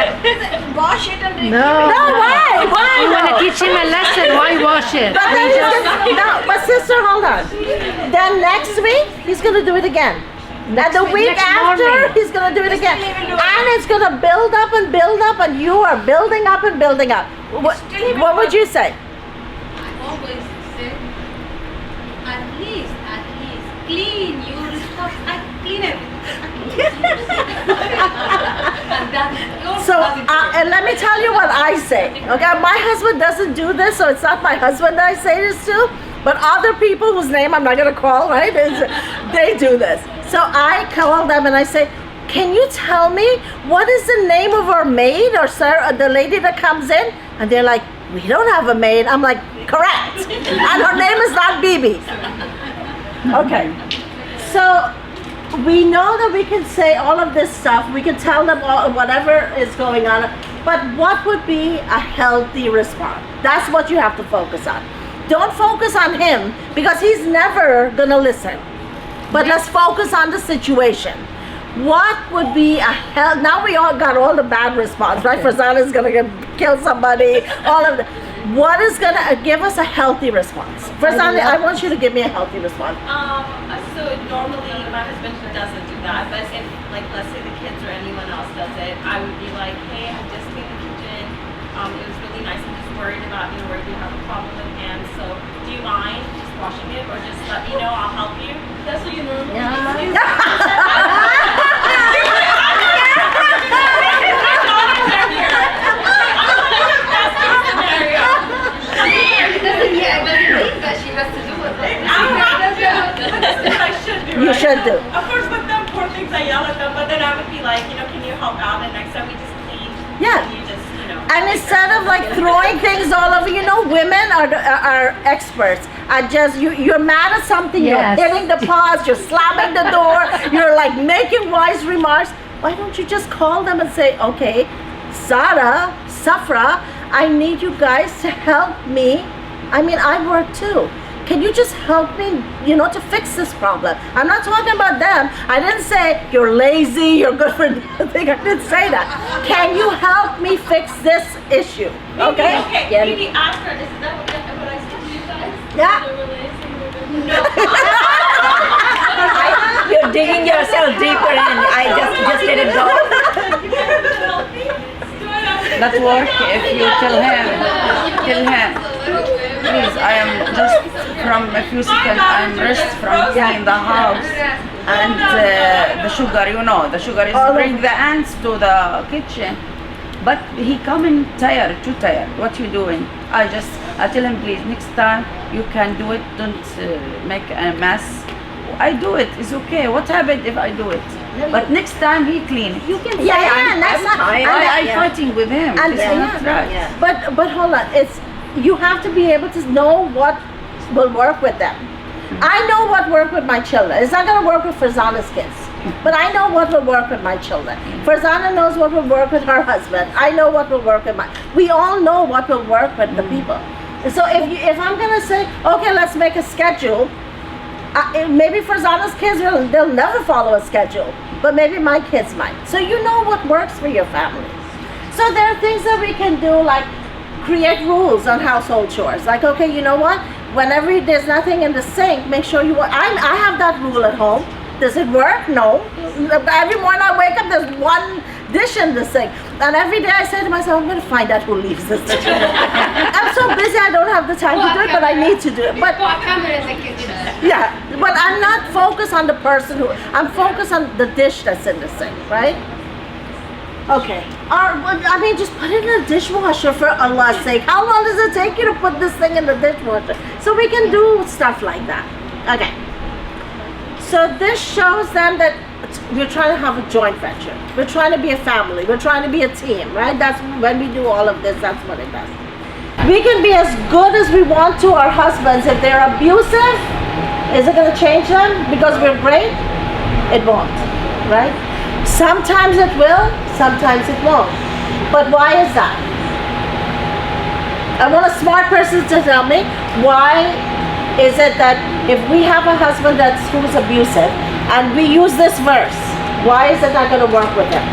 wash it and repeat No. No, why? Why? You want to no? teach him a lesson, why wash it? But then he's gonna, no, but sister, hold on. Then next week, he's going to do it again. And the week next after, morning. he's going to do it again. And it's going to build up and build up, and you are building up and building up. What would you say? I always say, at least, clean your stuff. I clean everything. And that's your So, positive. and let me tell you what I say. Okay, my husband doesn't do this, so it's not my husband that I say this to, but other people whose name I'm not going to call, right? They do this. So I call them and I say, can you tell me what is the name of our maid or the lady that comes in? And they're like, we don't have a maid. I'm like, correct. And her name is not Bibi. Okay. So we know that we can say all of this stuff. We can tell them all, whatever is going on. But what would be a healthy response? That's what you have to focus on. Don't focus on him because he's never going to listen. But let's focus on the situation. What would be a now we all got all the bad response, right? Farzana is gonna kill somebody, all of that. What is gonna give us a healthy response? Farzana, I want you to give me a healthy response. So normally my husband doesn't do that, but if, like, let's say the kids or anyone else does it, I would be like, hey, I just cleaned the kitchen. It was really nice. I'm just worried about, where you have a problem with hands. So do you mind just washing it or just let me know? I'll help you. That's what you normally You should do. Of course, with them poor things, I yell at them, but then I would be like, can you help out? And next time we just clean. Yeah. And you just, And instead of like throwing things all over, women are experts at just, you're mad at something, Yes. you're hitting the pause, you're slamming the door, you're like making wise remarks. Why don't you just call them and say, okay, Safra, I need you guys to help me. I mean, I work too. Can you just help me, to fix this problem? I'm not talking about them. I didn't say you're lazy, you're good for nothing. I didn't say that. Can you help me fix this issue? Okay? Okay, Yeah. maybe after, is that what I said to you guys? Yeah. You're digging yourself deeper in. I just let it go. That work if you tell him, please, I am just from a few seconds, I'm rest from cleaning the house. And the sugar, the sugar is bring the ants to the kitchen. But he coming tired, too tired. What you doing? I tell him, please, next time you can do it. Don't make a mess. I do it. It's okay. What happened if I do it? But next time he clean. You can. I'm fighting with him. And It's not right. But hold on. You have to be able to know what will work with them. I know what work with my children. It's not going to work with Farzana's kids. But I know what will work with my children. Farzana knows what will work with her husband. I know what will work with we all know what will work with the people. So if I'm going to say, okay, let's make a schedule, maybe Farzana's kids, they'll never follow a schedule. But maybe my kids might. So you know what works for your family. So there are things that we can do, like create rules on household chores. Like, okay, you know what? Whenever there's nothing in the sink, make sure I have that rule at home. Does it work? No. Every morning I wake up, there's one dish in the sink. And every day I say to myself, I'm going to find out who leaves this dish. I'm so busy, I don't have the time to do it, but I need to do it. But yeah, but I'm not focused on the person I'm focused on the dish that's in the sink, right? Okay. I mean, just put it in the dishwasher for Allah's sake. How long does it take you to put this thing in the dishwasher? So we can do stuff like that. Okay. So this shows them that we're trying to have a joint venture. We're trying to be a family. We're trying to be a team, right? That's when we do all of this, that's what it does. We can be as good as we want to our husbands. If they're abusive, is it going to change them because we're great? It won't, right? Sometimes it will, sometimes it won't. But why is that? I want a smart person to tell me why is it that if we have a husband who's abusive and we use this verse, why is it not going to work with him?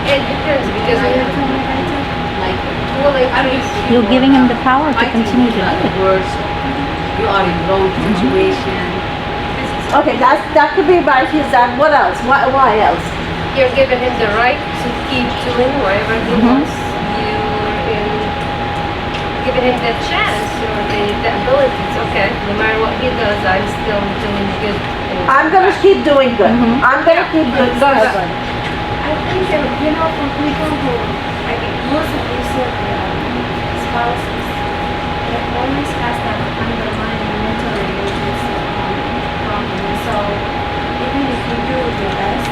It depends because you're giving him the power to continue to do it. Words, you are in wrong situation. Okay, that could be right. He's that. What else? Why else? You're giving him the right to keep doing whatever he wants. Giving him the chance or the abilities. Okay, no matter what he does, I'm still doing good. I'm going to keep doing good. I'm going to keep doing good. I think, for people who, most abusive spouses, they always has that underlying mental religious problem. So, even if you do your best,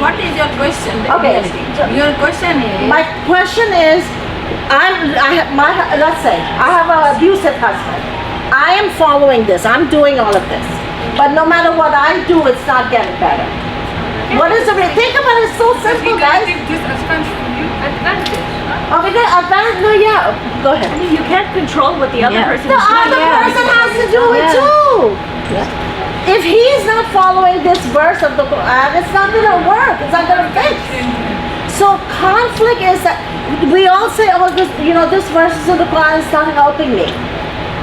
What is your question? Okay. Your question is. My question is, let's say I have an abusive husband. I am following this. I'm doing all of this. But no matter what I do, it's not getting better. What is the think about it? It's so simple, guys. Advantage. Okay, the advantage. No, yeah. Go ahead. I mean, you can't control what the other person is The other person has to do it too. If he's not following this verse of the Quran, it's not going to work. It's not going to fix. So conflict is that we all say, oh, this verse is in the Quran is not helping me.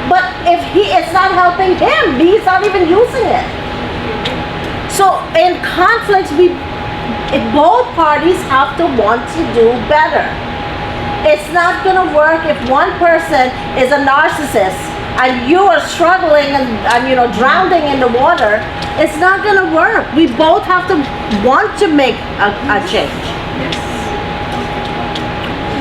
But if it's not helping him, he's not even using it. So in conflicts, both parties have to want to do better. It's not going to work if one person is a narcissist and you are struggling and drowning in the water. It's not going to work. We both have to want to make a change.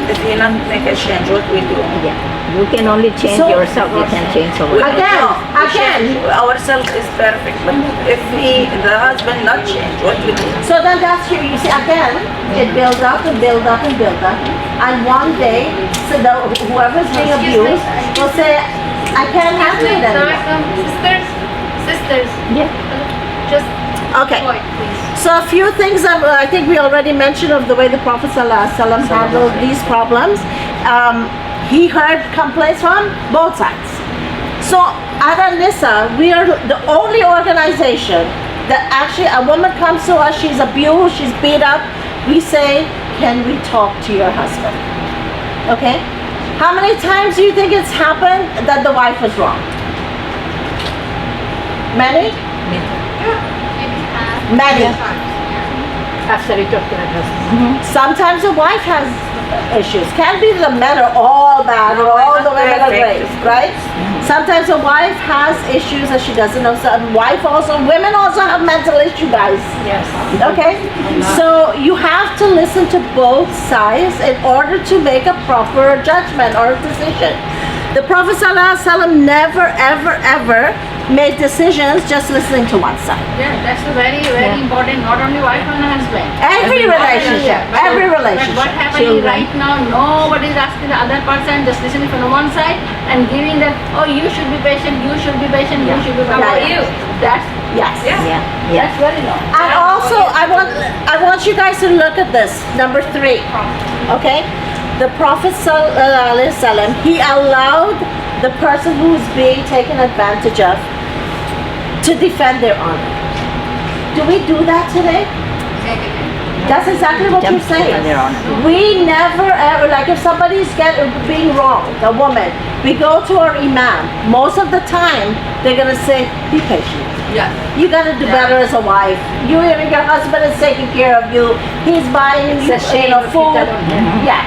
If you not make a change, what we do? Yeah. You can only change yourself, you can change someone else. Again. Ourselves is perfect, but if the husband not change, what we do? So then that's you see, again, it builds up and builds up and builds up. And one day, whoever's being abused will say, I can't handle it anymore. Sisters. Yeah. Just okay. avoid, please. So a few things that I think we already mentioned of the way the Prophet ﷺ handled these problems. He heard complaints from both sides. So at An-Nisa, we are the only organization that actually a woman comes to us, she's abused, she's beat up. We say, can we talk to your husband? Okay? How many times do you think it's happened that the wife was wrong? Many? Many. After you talk to her husband. Sometimes the wife has issues. Can't be the men are all bad or all the women are great, right? Sometimes a wife has issues that she doesn't know. Some women also have mental issues, guys. Yes. Okay? So you have to listen to both sides in order to make a proper judgment or decision. The Prophet ﷺ never, ever, ever made decisions just listening to one side. Yeah, that's a very, very important, not only wife and husband. Every relationship. But what happening right now, nobody is asking the other person, just listening from one side and giving them, oh, you should be patient, you should be patient, you should be patient. How about you? That's, yes. That's very long. And also, I want you guys to look at this. Number 3. Okay? The Prophet ﷺ, he allowed the person who is being taken advantage of to defend their honor. Do we do that today? That's exactly what you're saying. We never ever, like if somebody's being wronged, a woman, we go to our imam. Most of the time, they're going to say, be patient. Yeah. You got to do better as a wife. Your husband is taking care of you. He's buying you food. Yeah.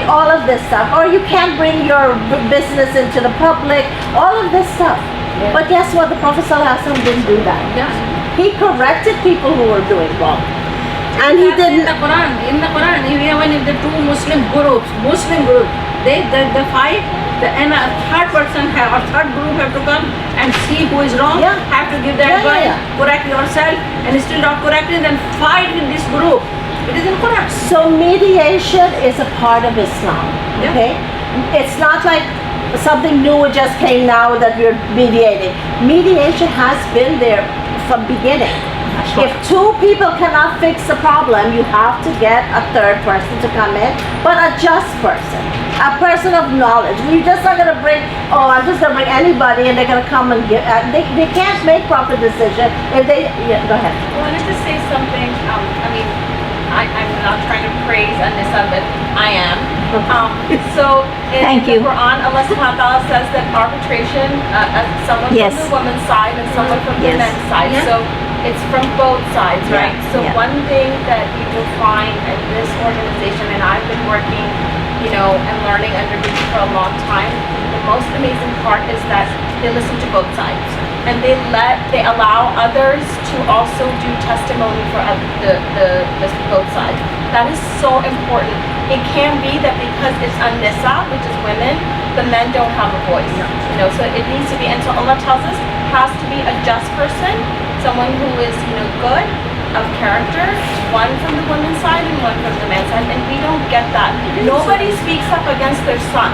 All of this stuff. Or you can't bring your business into the public. All of this stuff. Yeah. But guess what? The Prophet ﷺ didn't do that. Yeah. He corrected people who were doing wrong. And he didn't. In the Quran, even if the two Muslim groups, they fight, and a third person or third group have to come and see who is wrong, have to give the advice, correct yourself, and still not correcting, then fight with this group. It is in Quran. So mediation is a part of Islam. Okay? It's not like something new just came now that we're mediating. Mediation has been there from beginning. If two people cannot fix the problem, you have to get a third person to come in, but a just person, a person of knowledge. We're just not going to bring, I'm just going to bring anybody and they're going to come and give, they can't make proper decision if they, go ahead. I wanted to say something, I'm not trying to praise An-Nisa, but I am. So in the Quran, Allah subhanahu wa ta'ala says that arbitration, someone from the woman's side and someone from the men's side. So it's from both sides, right? So one thing that you will find in this organization, and I've been working, and learning under Bibi for a long time, the most amazing part is that they listen to both sides. And they allow others to also do testimony for the both sides. That is so important. It can be that because it's An-Nisa, which is women, the men don't have a voice. So it needs to be, and so Allah tells us, has to be a just person, someone who is, good, of character, one from the women's side and one from the men's side, and we don't get that. Nobody speaks up against their son.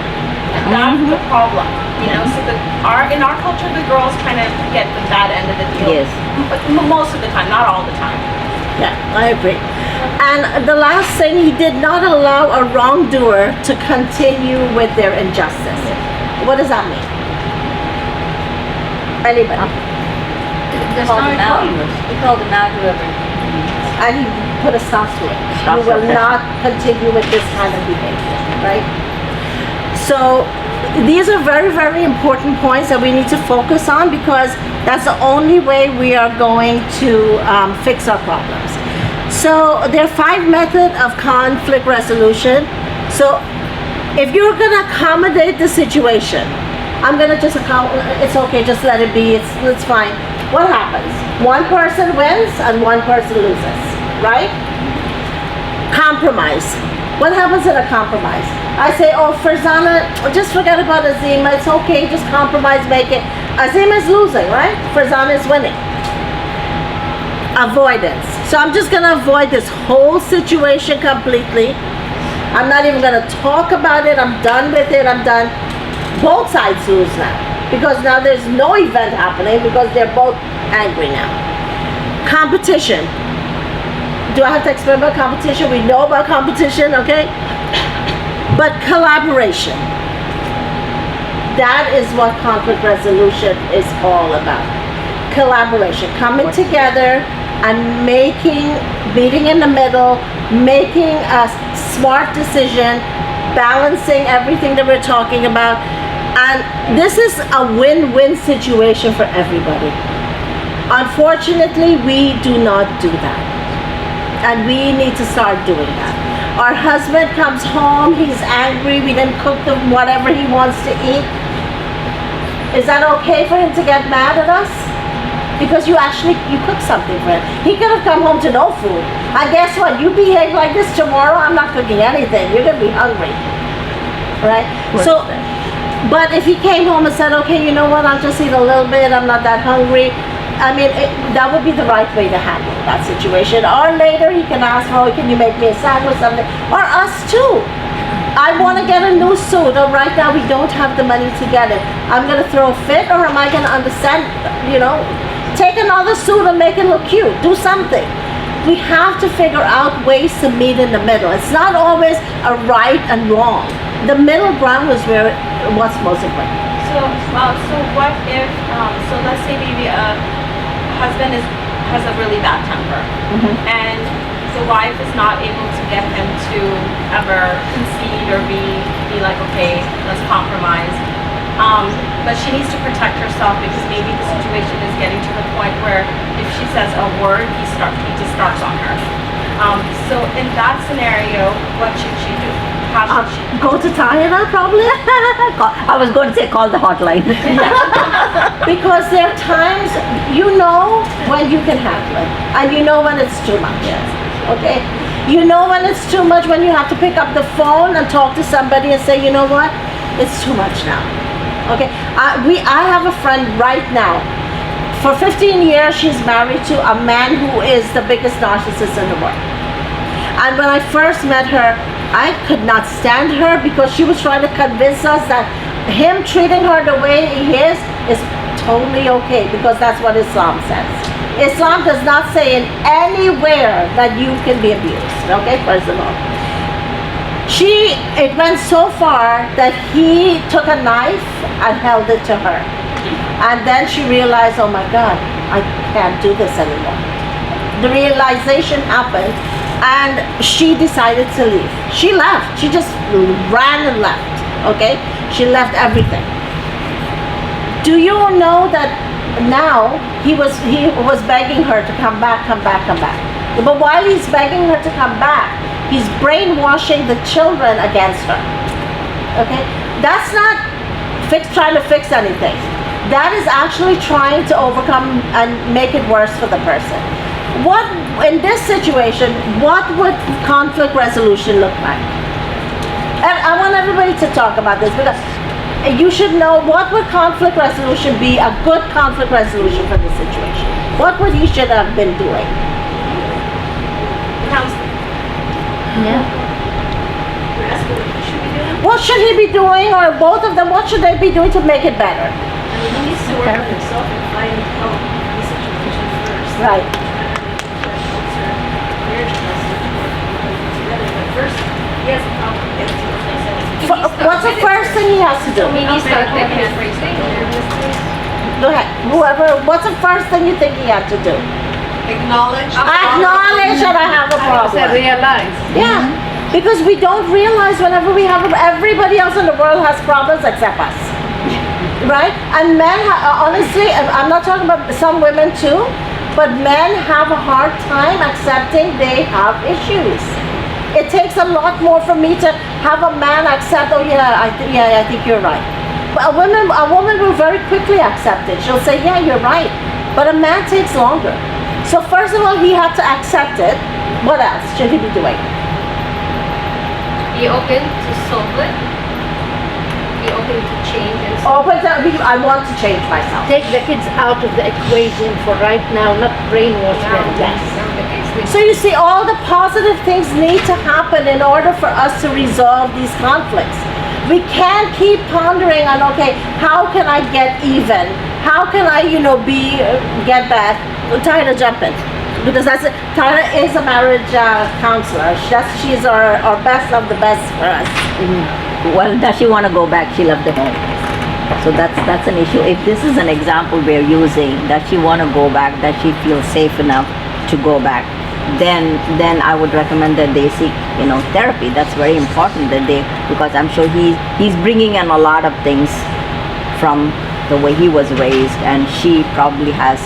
That's the problem, So in our culture, the girls kind of get the bad end of the deal. Yes. But most of the time, not all the time. Yeah, I agree. And the last thing, he did not allow a wrongdoer to continue with their injustice. What does that mean? Anybody? He called him out, whoever. And he put a stop to it. We will not continue with this kind of behavior, right? So these are very, very important points that we need to focus on, because that's the only way we are going to fix our problems. So there are 5 methods of conflict resolution. So if you're going to accommodate the situation, I'm going to just it's okay, just let it be, it's fine. What happens? One person wins and one person loses, right? Compromise. What happens in a compromise? I say, Farzana, just forget about Azima, it's okay, just compromise, make it. Azima is losing, right? Farzana is winning. Avoidance. So I'm just gonna avoid this whole situation completely. I'm not even gonna talk about it, I'm done with it, I'm done. Both sides lose now, because now there's no event happening, because they're both angry now. Competition. Do I have to explain about competition? We know about competition, okay? But collaboration. That is what conflict resolution is all about. Collaboration, coming together and meeting in the middle, making a smart decision, balancing everything that we're talking about. And this is a win-win situation for everybody. Unfortunately, we do not do that. And we need to start doing that. Our husband comes home, he's angry, we didn't cook them whatever he wants to eat. Is that okay for him to get mad at us? Because you cook something for him. He could have come home to no food. And guess what? You behave like this tomorrow, I'm not cooking anything. You're gonna be hungry. Right? So, but if he came home and said, okay, you know what, I'll just eat a little bit, I'm not that hungry. I mean, that would be the right way to handle that situation. Or later he can ask, oh, can you make me a sandwich or something? Or us too. I want to get a new suit, or right now we don't have the money to get it. I'm going to throw a fit, or am I going to understand, take another suit and make it look cute. Do something. We have to figure out ways to meet in the middle. It's not always a right and wrong. The middle ground is what's most important. So what if, let's say maybe a husband has a really bad temper, and the wife is not able to get him to ever concede or be like, okay, let's compromise. But she needs to protect herself because maybe the situation is getting to the point where if she says a word, he just starts on her. So in that scenario, what should she do? How should she go to Thahira, probably? I was going to say call the hotline. Because there are times you know when you can handle it, and you know when it's too much. Okay? You know when it's too much, when you have to pick up the phone and talk to somebody and say, you know what, it's too much now. Okay? I have a friend right now. For 15 years, she's married to a man who is the biggest narcissist in the world. And when I first met her, I could not stand her because she was trying to convince us that him treating her the way he is totally okay, because that's what Islam says. Islam does not say in anywhere that you can be abused, okay, first of all. It went so far that he took a knife and held it to her. And then she realized, oh my God, I can't do this anymore. The realization happened, and she decided to leave. She left. She just ran and left, okay? She left everything. Do you know that now he was begging her to come back. But while he's begging her to come back, he's brainwashing the children against her, okay? That's not trying to fix anything. That is actually trying to overcome and make it worse for the person. In this situation, what would conflict resolution look like? And I want everybody to talk about this, because you should know, what would conflict resolution be, a good conflict resolution for this situation? What would he should have been doing? Yeah. What should he be doing, or both of them, what should they be doing to make it better? He needs to work on himself and find out the situation first. Right. First, he has a problem. What's the first thing he has to do? He needs to accept everything. Go ahead. What's the first thing you think he had to do? Acknowledge that I have a problem. Realize. Yeah. Because we don't realize whenever we have, everybody else in the world has problems except us. Right? And men, honestly, I'm not talking about some women too, but men have a hard time accepting they have issues. It takes a lot more for me to have a man accept, oh yeah, I think you're right. But a woman will very quickly accept it. She'll say, yeah, you're right. But a man takes longer. So first of all, he had to accept it. What else should he be doing? Be open to solve it. Be open to change. I want to change myself. Take the kids out of the equation for right now, not brainwash them. Yes. So you see, all the positive things need to happen in order for us to resolve these conflicts. We can't keep pondering on, okay, how can I get even? How can I, get back? Thahira, jump in. Because Thahira is a marriage counselor. She's our best of the best for us. Well, does she want to go back? She left the home. So that's an issue. If this is an example we're using, does she want to go back? Does she feel safe enough to go back? Then I would recommend that they seek, therapy. That's very important because I'm sure he's bringing in a lot of things from the way he was raised, and she probably has,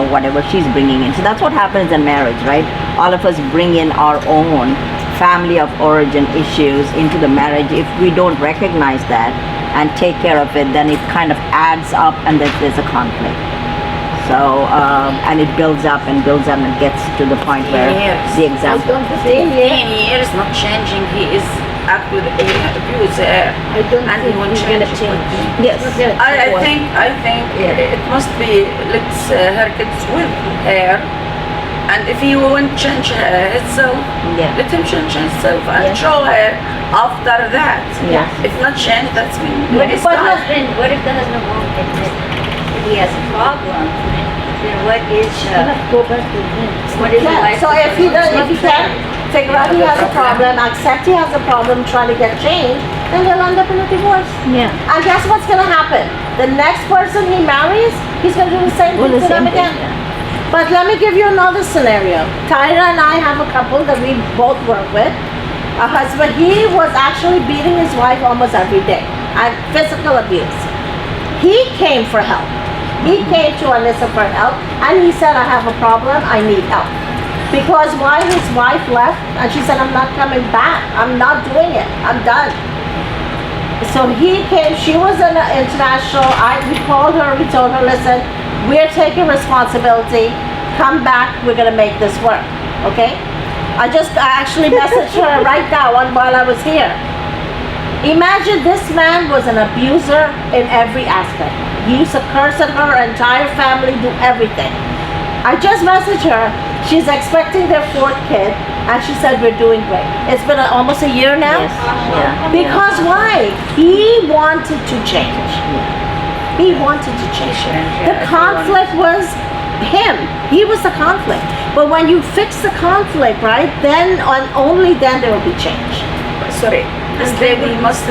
whatever she's bringing in. So that's what happens in marriage, right? All of us bring in our own family of origin issues into the marriage, if we don't recognize that and take care of it, then it kind of adds up and there's a conflict. So, and it builds up and gets to the point where the example. 10 years not changing, he is up with abuse and he won't change. Yes. I think it must be, let's her kids with her, and if he won't change himself, let him change himself and show her after that. If not change, that's me. What if the husband won't admit that he has a problem? Then what is what is the life? So if he can't figure out he has a problem, accept he has a problem, try to get changed, then they'll end up in a divorce. Yeah. And guess what's gonna happen? The next person he marries, he's gonna do the same thing to them again. But let me give you another scenario. Thahira and I have a couple that we both work with. A husband, he was actually beating his wife almost every day, and physical abuse. He came for help. He came to An-Nisa for help, and he said, I have a problem, I need help. Because why his wife left, and she said, I'm not coming back, I'm not doing it, I'm done. So he came, she was an international, we called her, we told her, listen, we're taking responsibility, come back, we're gonna make this work, okay? I actually messaged her right now while I was here. Imagine this man was an abuser in every aspect. He used to curse at her entire family, do everything. I just messaged her. She's expecting their 4th kid, and she said we're doing great. It's been almost a year now. Yes. Yeah. Because why? He wanted to change. He wanted to change. The conflict was him. He was the conflict. But when you fix the conflict, right, then only then there will be change. Sorry, this lady must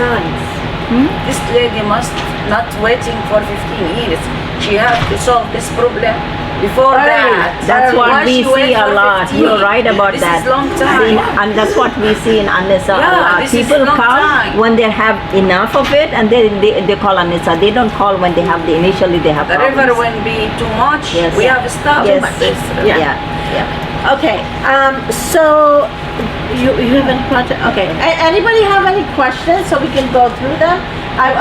This lady must not waiting for 15 years. She has to solve this problem before that. That's what we see a lot. You're right about this that. Is long time. And that's what we see in An-Nisa a Yeah, lot. this is People long come time. when they have enough of it, and they call An-Nisa. They don't call when they have initially they have The river problems. will be too much. Yes. We have stopped Yes. this. Yeah. Okay, so you have any questions? Okay, anybody have any questions so we can go through them?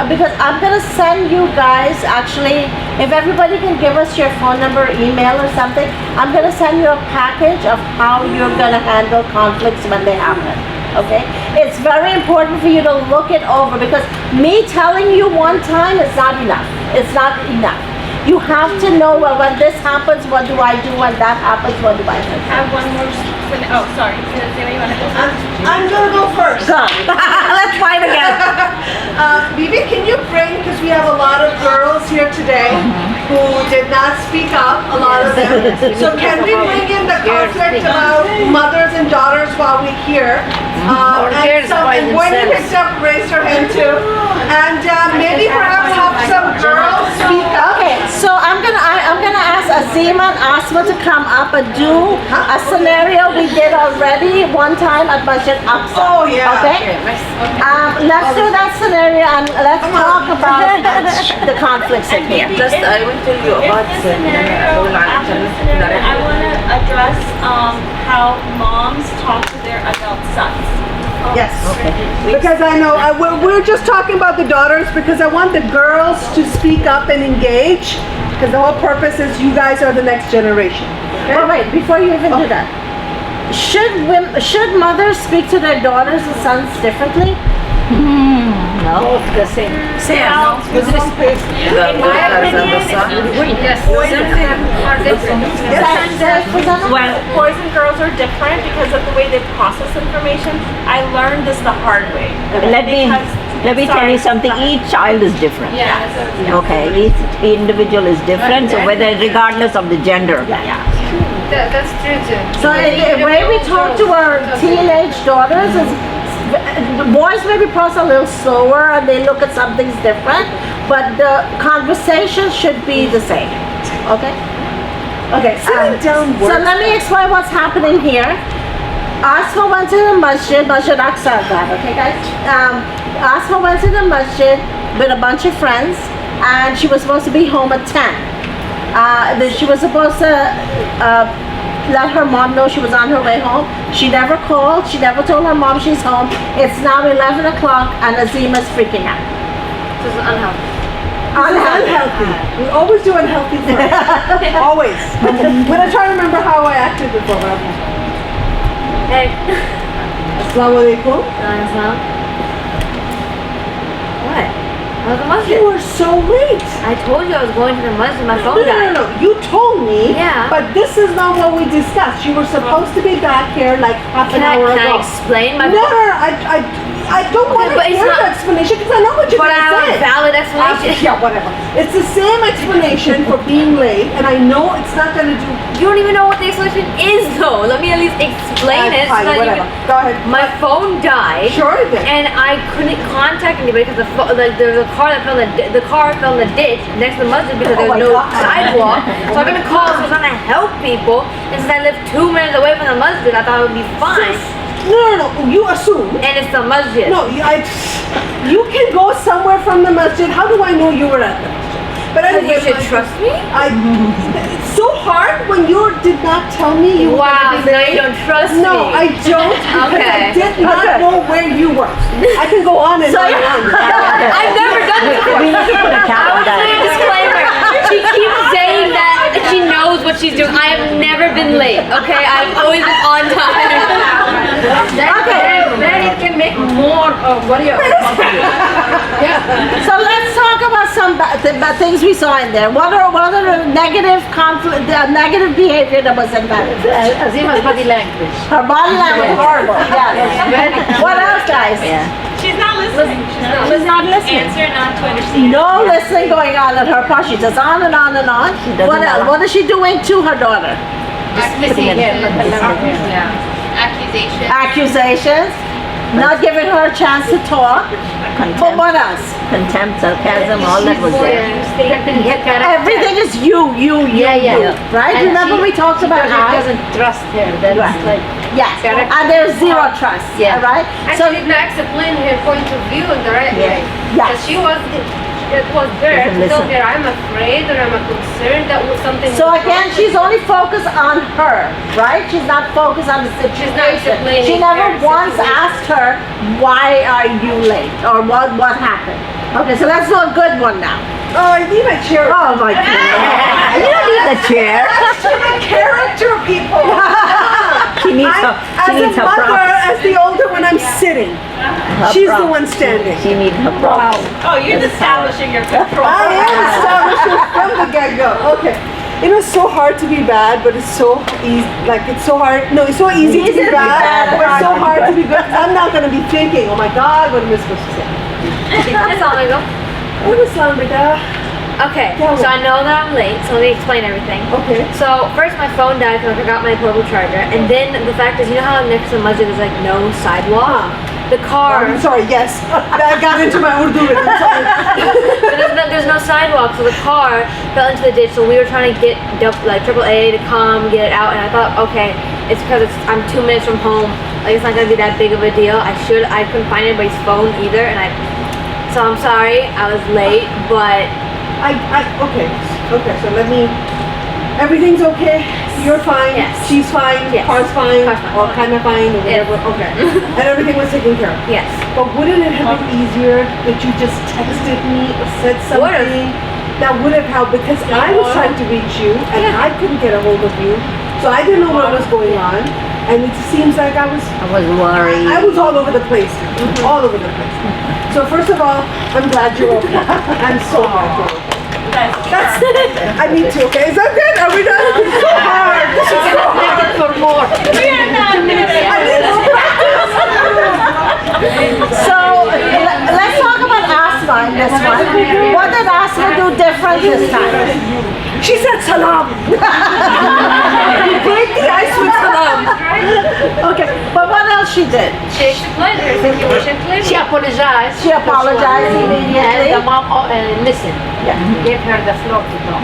Because I'm gonna send you guys, actually, if everybody can give us your phone number, email or something, I'm gonna send you a package of how you're gonna handle conflicts when they happen. Okay? It's very important for you to look it over, because me telling you one time is not enough. It's not enough. You have to know, well, when this happens, what do I do? When that happens, what do I do? I have one more. Oh, sorry. Does anybody want to go first? I'm gonna go first. Go. Let's fight again. Bibi, can you bring, because we have a lot of girls here today who did not speak up, a lot of them. So can we bring in the conflict about mothers and daughters while we're here? And Wendy picked up, raised her hand too. And maybe perhaps have some girls speak up. Okay, so I'm gonna ask Azima and Asma to come up and do a scenario we did already one time at Masjid Hamza. Oh yeah. Okay. Let's do that scenario and let's talk about the conflicts in here. Just I will tell you about After the scenario, I want to address how moms talk to their adult sons. Yes. Because I know, we're just talking about the daughters because I want the girls to speak up and engage, because the whole purpose is you guys are the next generation. Okay? Oh wait, before you even do that, should mothers speak to their daughters and sons differently? No. The same. Well, in my opinion, Yes. boys and boys and girls are different because of the way they process information. I learned this the hard way. Let me tell you something. Each child is different. Yeah. Okay. Each individual is different. So whether regardless of the gender. That's true too. So the way we talk to our teenage daughters is, the boys maybe process a little slower and they look at some things different, but the conversation should be the same. Okay? Okay, so let me explain what's happening here. Asma went to the Masjid Aqsa, okay guys? Asma went to the masjid with a bunch of friends, and she was supposed to be home at 10. She was supposed to let her mom know she was on her way home. She never called. She never told her mom she's home. It's now 11 o'clock and Azima's freaking out. This is unhealthy. Unhealthy. We always do unhealthy first. Always. I'm gonna try to remember how I acted before. But okay. Hey. Assalamu alaikum. What? I was the masjid. You were so late. I told you I was going to the masjid. My phone No. died. You told me. Yeah. But this is not what we discussed. You were supposed to be back here like half an hour Can ago. I explain my? No. I don't want to but it's hear not- the explanation because I know what you're But going I to have say. a valid explanation. Yeah, whatever. It's the same explanation for being late, and I know it's not going to do. You don't even know what the explanation is, though. Let me at least explain it. Fine, so that you whatever. can- Go ahead. My phone died. Sure it did. And I couldn't contact anybody because there was a car that fell in the car fell in the ditch next to the masjid because there was no sidewalk. So I'm gonna call. So I was trying to help people, and since I live 2 minutes away from the masjid, I thought it would be fine. No. You assume. And it's the masjid. No, you can go somewhere from the masjid. How do I know you were at the masjid? But anyway, you should trust me. It's so hard when you did not tell me you were Wow, going to be now late. you don't trust me. No, I don't because Okay. I did not know where you were. I can go on and on and on. I've never done this before. We need to put a I count would say a disclaimer. She keeps saying that she knows what she's doing. I have never been late, okay? I've always been on time. Then it can make more worry about Yeah. So let's talk about some bad things we saw in there. What are the negative conflict, the negative behavior that was embedded? Azima's body language. Her body language horrible. Yeah. What else, guys? She's not listening. She's not listening. Answer not to understand. No listening going on in her part. She just on and on and on. What else? What is she doing to her daughter? Accusation. Accusations. Not giving her a chance to talk. But what else? Contempt, sarcasm, all that was there. Everything is you. Right? And Remember we talked about He I? doesn't trust her. That's like Yes. And there's zero trust. Yeah. Right? Actually, did not explain her point of view in the right way. Yes. Because it was there Doesn't to tell listen. her I'm afraid or I'm concerned that something. So was again, wrong. she's only focused on her, right? She's not focused on the She's not situation. explaining She never her once situation. asked her, why are you late? Or what happened? Okay, so let's do a good one now. Oh, I need my chair. Oh my goodness. You don't need a chair. That's human character, people. She needs I'm, her, she as needs a her mother, props. as the older one, I'm sitting. Her She's the props. one standing. She needs her props. Oh, you're establishing your control. I am establishing from the get-go. Okay. You know, it's so hard to be bad, but it's so easy. Like, it's so hard. No, it's so easy to be bad, but it's so hard to be good. I'm not going to be thinking, oh my God, what am I supposed to say? Assalamualaikum. Okay, so I know that I'm late, so let me explain everything. Okay. So first my phone died because I forgot my portable charger, and then the fact is, you know how next to the masjid there's like no sidewalk? The car. I'm sorry, yes. I got into my Urdu. I'm sorry. But there's no sidewalk, so the car fell into the ditch. So we were trying to get like AAA to come get it out, and I thought, okay, it's because I'm 2 minutes from home. Like it's not gonna be that big of a deal. I couldn't find anybody's phone either, and so I'm sorry I was late, but okay, so let me, everything's okay, you're fine, Yes. she's fine, Yes. car's fine, Car's fine. or kind of fine, or Yes. whatever, okay. And everything was taken care of. yes. But wouldn't it have been easier that you just texted me or said something that would have helped? Because I was trying to reach you and I couldn't get a hold of you, so I didn't know what was going on. And it seems like I was worried. I was all over the place, all over the place. So first of all, I'm glad you're okay. I'm so glad you're okay. That's I need to, okay? Is that good? Are we done? It's so hard. This is so hard for more. We are not I need more practice. So let's talk about Asma in this one. What did Asma do different this time? She said salam. You break the ice with salam. Okay, but what else she did? She explained her situation clearly. she apologized. She apologized immediately. And the mom listened. Gave her the floor to talk.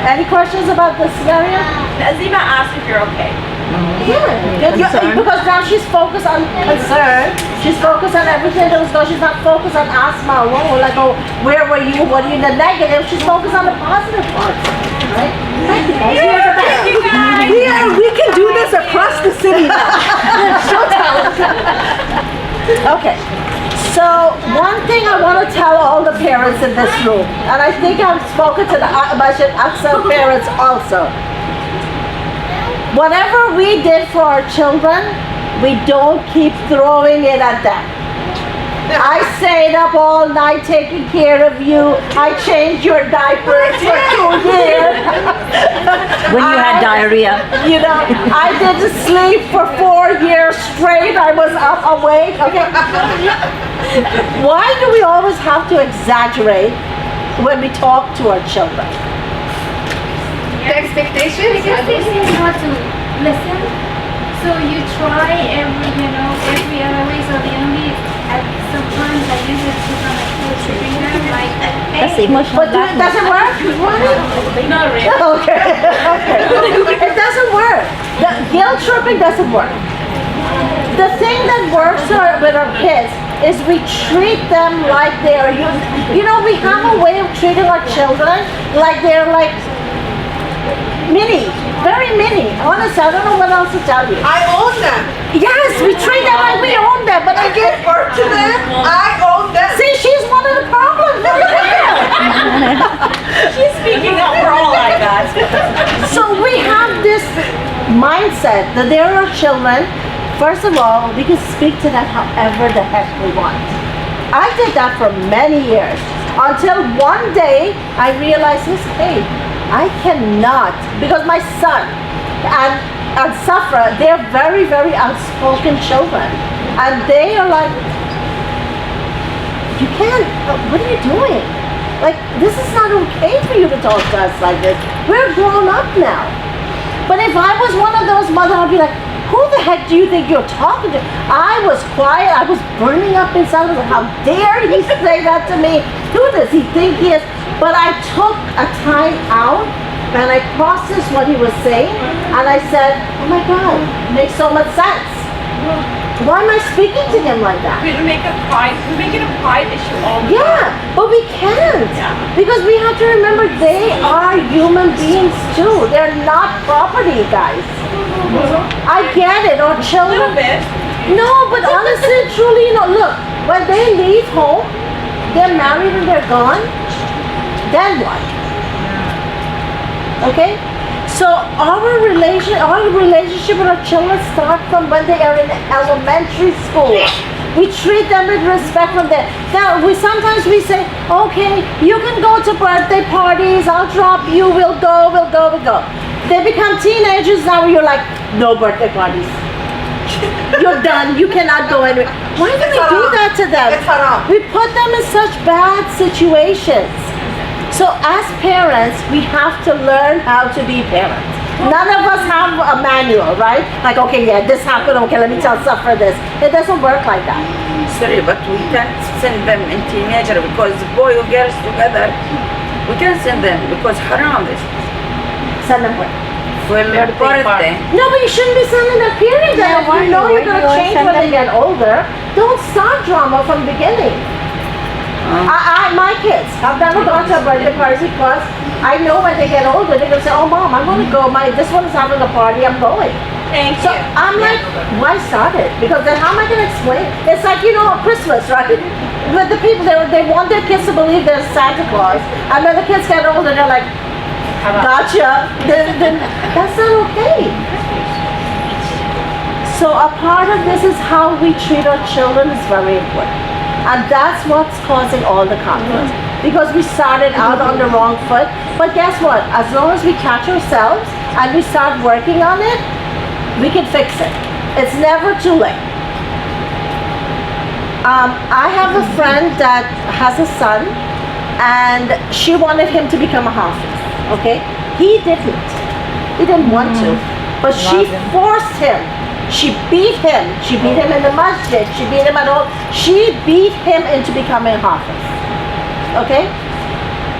Any questions about the scenario? Azima asked if you're okay. Yeah, because now she's focused on concern. She's focused on everything that was going. She's not focused on Asma. Whoa, like, oh, where were you? What are you in the negative? She's focused on the positive parts. Right? Thank you guys. Thank you guys. The across the city now. So talented. Okay. So one thing I want to tell all the parents in this room, and I think I've spoken to the Masjid Hamza parents also. Whatever we did for our children, we don't keep throwing it at them. I stayed up all night taking care of you. I changed your diapers for 2 years. When you had diarrhea. You know, I didn't sleep for 4 years straight. I was up awake. Okay. Why do we always have to exaggerate when we talk to our children? The expectations? Because they say not to listen. So you try every other way. So the only sometimes I use it to kind of tripping them like, That's emotional But it doesn't work? not really. Okay. It doesn't work. The guilt tripping doesn't work. The thing that works with our kids is we treat them like they're you know, we have a way of treating our children like they're like mini, very mini. Honestly, I don't know what else to tell you. I own them. Yes, we treat them like we own them, but I gave birth to them. I own them. see, she's one of the problems. She's speaking up for all I got. So we have this mindset that they're our children. First of all, we can speak to them however the heck we want. I did that for many years until one day I realized this, hey, I cannot, because my son and Safra, they're very, very outspoken children. And they are like, you can't, what are you doing? Like, this is not okay for you to talk to us like this. We're grown up now. But if I was one of those mothers, I'd be like, who the heck do you think you're talking to? I was quiet, I was burning up inside. I was like, how dare he say that to me? Who does he think he is? But I took a time out and I processed what he was saying and I said, oh my God, it makes so much sense. Why am I speaking to him like that? We make it a pride issue all the time. Yeah, but we can't. Because we have to remember they are human beings too. They're not property, guys. I get it, or children. A little bit. No, but honestly, truly, look, when they leave home, they're married and they're gone, then what? Okay? So our relationship with our children starts from when they are in elementary school. We treat them with respect from there. Now, sometimes we say, okay, you can go to birthday parties, I'll drop you, we'll go. They become teenagers now, you're like, no birthday parties. You're done, you cannot go anywhere. Why do we do that to them? We put them in such bad situations. So as parents, we have to learn how to be parents. None of us have a manual, right? Like, okay, yeah, this happened, okay, let me tell Safra this. It doesn't work like that. Sorry, but we can't send them in teenager because boy or girls together. We can't send them because haram this. Send them where? For their birthday. No, but you shouldn't be sending them period. Then if you know you're going to change when they get older, don't start drama from the beginning. My kids, I've never gone to a birthday party because I know when they get older, they're going to say, oh mom, I'm going to go, this one is having a party, I'm going. Thank you. So I'm like, why start it? Because then how am I going to explain? It's like, Christmas, right? With the people, they want their kids to believe there's Santa Claus, and when the kids get older, they're like, gotcha. Then that's not okay. So a part of this is how we treat our children is very important. And that's what's causing all the conflict. Because we started out on the wrong foot. But guess what? As long as we catch ourselves and we start working on it, we can fix it. It's never too late. I have a friend that has a son and she wanted him to become a hafiz. Okay? He didn't want to. But she forced him. She beat him. She beat him in the masjid. She beat him at all. She beat him into becoming hafiz. Okay?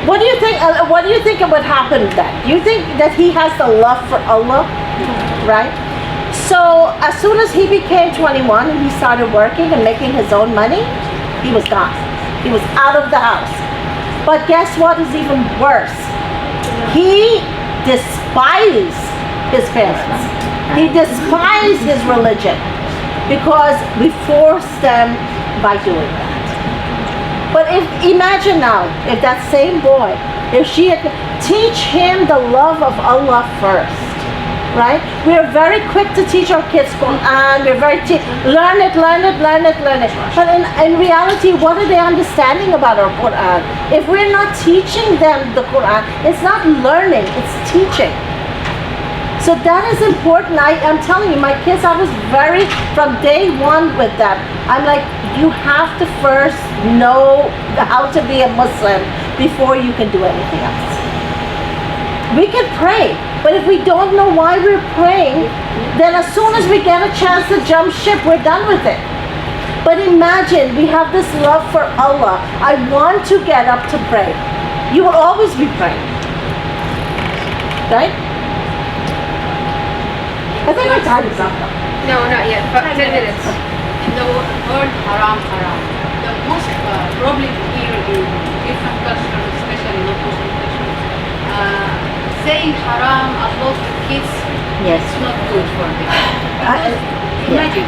What do you think? What do you think would happen then? You think that he has the love for Allah, right? So as soon as he became 21 and he started working and making his own money, he was gone. He was out of the house. But guess what is even worse? He despised his parents. He despises his religion because we force them by doing that. But if imagine now, if that same boy, if she had teach him the love of Allah first, right? We're very quick to teach our kids Quran. We're very learn it. But in reality, what are they understanding about our Quran? If we're not teaching them the Quran, it's not learning, it's teaching. So that is important. I'm telling you, my kids, I was very, from day one with them. I'm like, you have to first know how to be a Muslim before you can do anything else. We can pray, but if we don't know why we're praying, then as soon as we get a chance to jump ship, we're done with it. But imagine, we have this love for Allah. I want to get up to pray. You will always be praying. Right? I think our time is up. No, not yet. 10 minutes. In the word haram, the most problem here in different cultures, especially not Muslim cultures, saying haram about the kids, Yes. it's not good for them. Imagine,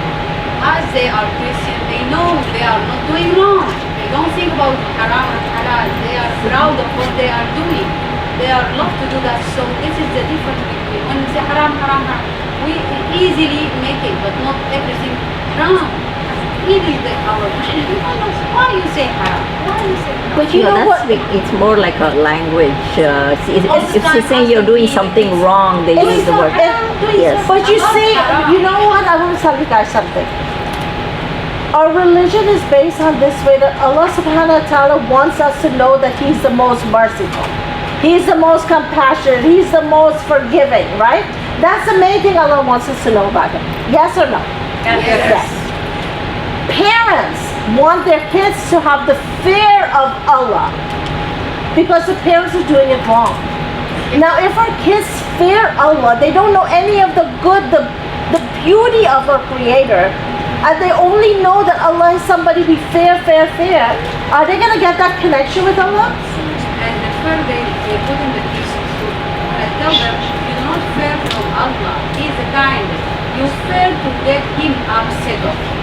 as they are Christian, they know they are not doing wrong. They don't think about haram and halal. They are proud of what they are doing. They are love to do that. So this is the difference between when we say haram, we easily make it, but not everything haram. Even our Muslim people know why you say haram. Why you say haram? But you know what? It's more like a language. If they say you're doing something wrong, they use the word. Yes. But you see, you know what? I want to tell you guys something. Our religion is based on this way that Allah subhanahu wa ta'ala wants us to know that He's the most merciful. He's the most compassionate. He's the most forgiving, right? That's the main thing Allah wants us to know about Him. Yes or no? Yes. Parents want their kids to have the fear of Allah because the parents are doing it wrong. Now, if our kids fear Allah, they don't know any of the good, the beauty of our Creator, and they only know that Allah is somebody we fear, are they going to get that connection with Allah? And the fear they put in the kids to school. I tell them, you do not fear from Allah. He is kind. You fear to get Him upset of you.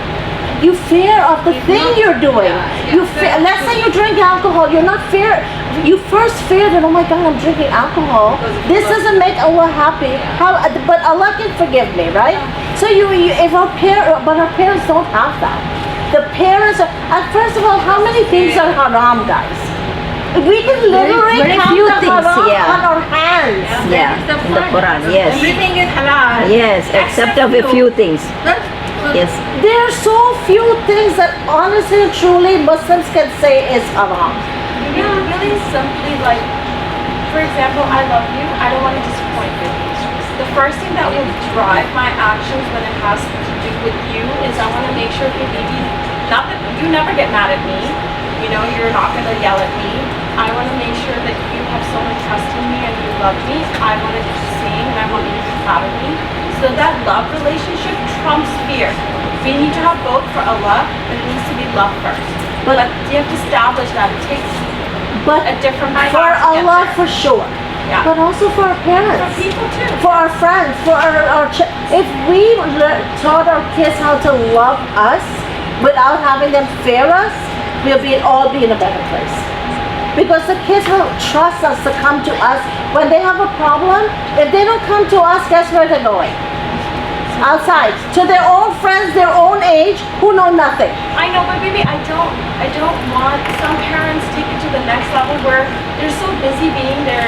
You fear of the thing you're doing. You fear. Let's say you drink alcohol. You're not fear. You first fear that, oh my God, I'm drinking alcohol. This doesn't make Allah happy. But Allah can forgive me, right? So our parents don't have that. The parents are. And first of all, how many things are haram, guys? We can literally very count few the things, haram on our hands. Yeah, in the Quran, yes. Everything is halal. Yes, except of a few things. Yes. There are so few things that honestly and truly Muslims can say is haram. Yeah, really simply like, for example, I love you, I don't want to disappoint you. The first thing that will drive my actions when it has to do with you is I want to make sure that maybe, not that you never get mad at me, you know, you're not going to yell at me. I want to make sure that you have so much trust in me and you love me. I want to do the same and I want you to be proud of me. So that love relationship trumps fear. We need to have both for Allah, but it needs to be love first. But you have to establish that it takes a different path for to get Allah, there. for sure. Yeah. But also for our parents. For people too. For our friends, for if we taught our kids how to love us without having them fear us, we'll all be in a better place. Because the kids will trust us to come to us when they have a problem. If they don't come to us, guess where they're going? Outside, to their own friends, their own age, who know nothing. I know, but baby, I don't want some parents take it to the next level where they're so busy being their,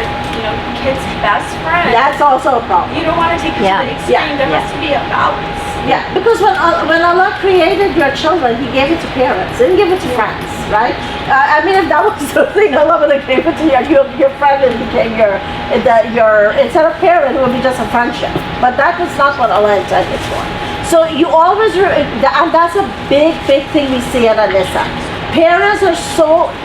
kids' best friend. That's also a problem. You don't want to take it to the extreme. There has to be a balance. Yeah, because when Allah created your children, He gave it to parents. He didn't give it to friends, right? I mean, if that was the thing, Allah would have gave it to your friend and became your instead of parent, it would be just a friendship. But that is not what Allah intended for. So you always, and that's a big thing we see at An-Nisa. Parents are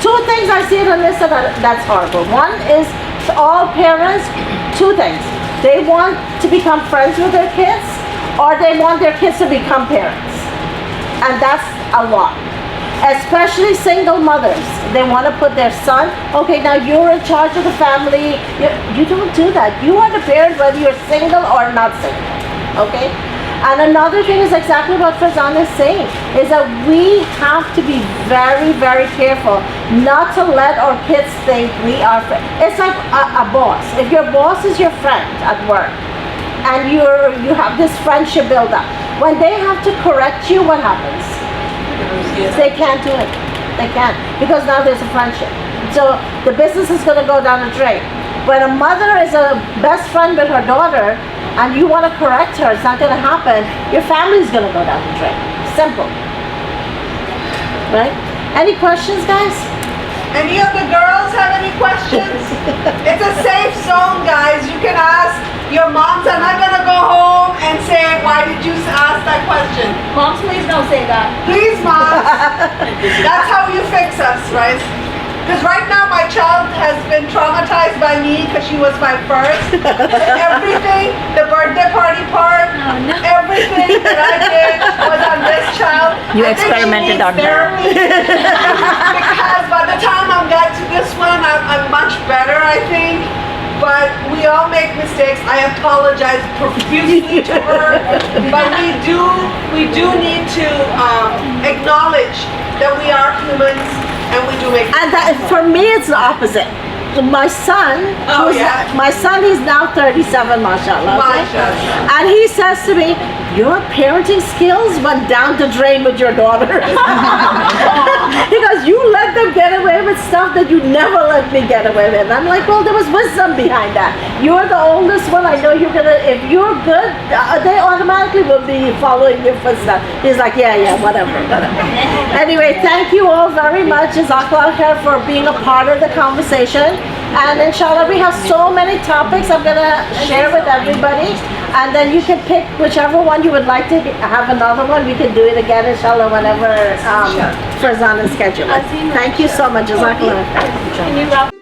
two things I see at An-Nisa that's horrible. One is all parents, two things. They want to become friends with their kids, or they want their kids to become parents. And that's a lot. Especially single mothers. They want to put their son, okay, now you're in charge of the family. You don't do that. You are the parent whether you're single or not single. okay? And another thing is exactly what Farzan is saying, is that we have to be very, very careful not to let our kids think we are friends. It's like a boss. If your boss is your friend at work, and you have this friendship build up, when they have to correct you, what happens? They can't do it. They can't, because now there's a friendship. So the business is going to go down the drain. When a mother is a best friend with her daughter, and you want to correct her, it's not going to happen. Your family's going to go down the drain. Simple. Right? Any questions, guys? Any of the girls have any questions? It's a safe zone, guys. You can ask. Your moms are not going to go home and say, why did you ask that question? Moms, please don't say that. Please, moms. That's how you fix us, right? Because right now my child has been traumatized by me because she was my first. Everything, the birthday party part, everything that I did was on this child. You I think she experimented needs on her. therapy. Because by the time I'm got to this one, I'm much better, I think. But we all make mistakes. I apologize profusely to her. But we do need to acknowledge that we are humans. And we do make And that, for me, it's the opposite. My son, he's now 37, mashallah. Okay? And he says to me, your parenting skills went down the drain with your daughter. He goes, you let them get away with stuff that you never let me get away with. And I'm like, well, there was wisdom behind that. You're the oldest one. I know you're gonna, if you're good, they automatically will be following your footsteps. He's like, yeah, whatever. Anyway, thank you all very much, Jazakallah khair, for being a part of the conversation. And inshallah, we have so many topics I'm gonna share with everybody. And then you can pick whichever one you would like to have another one. We can do it again, inshallah, whenever Farzan is scheduled. Thank you so much, Jazakallah. Can you wrap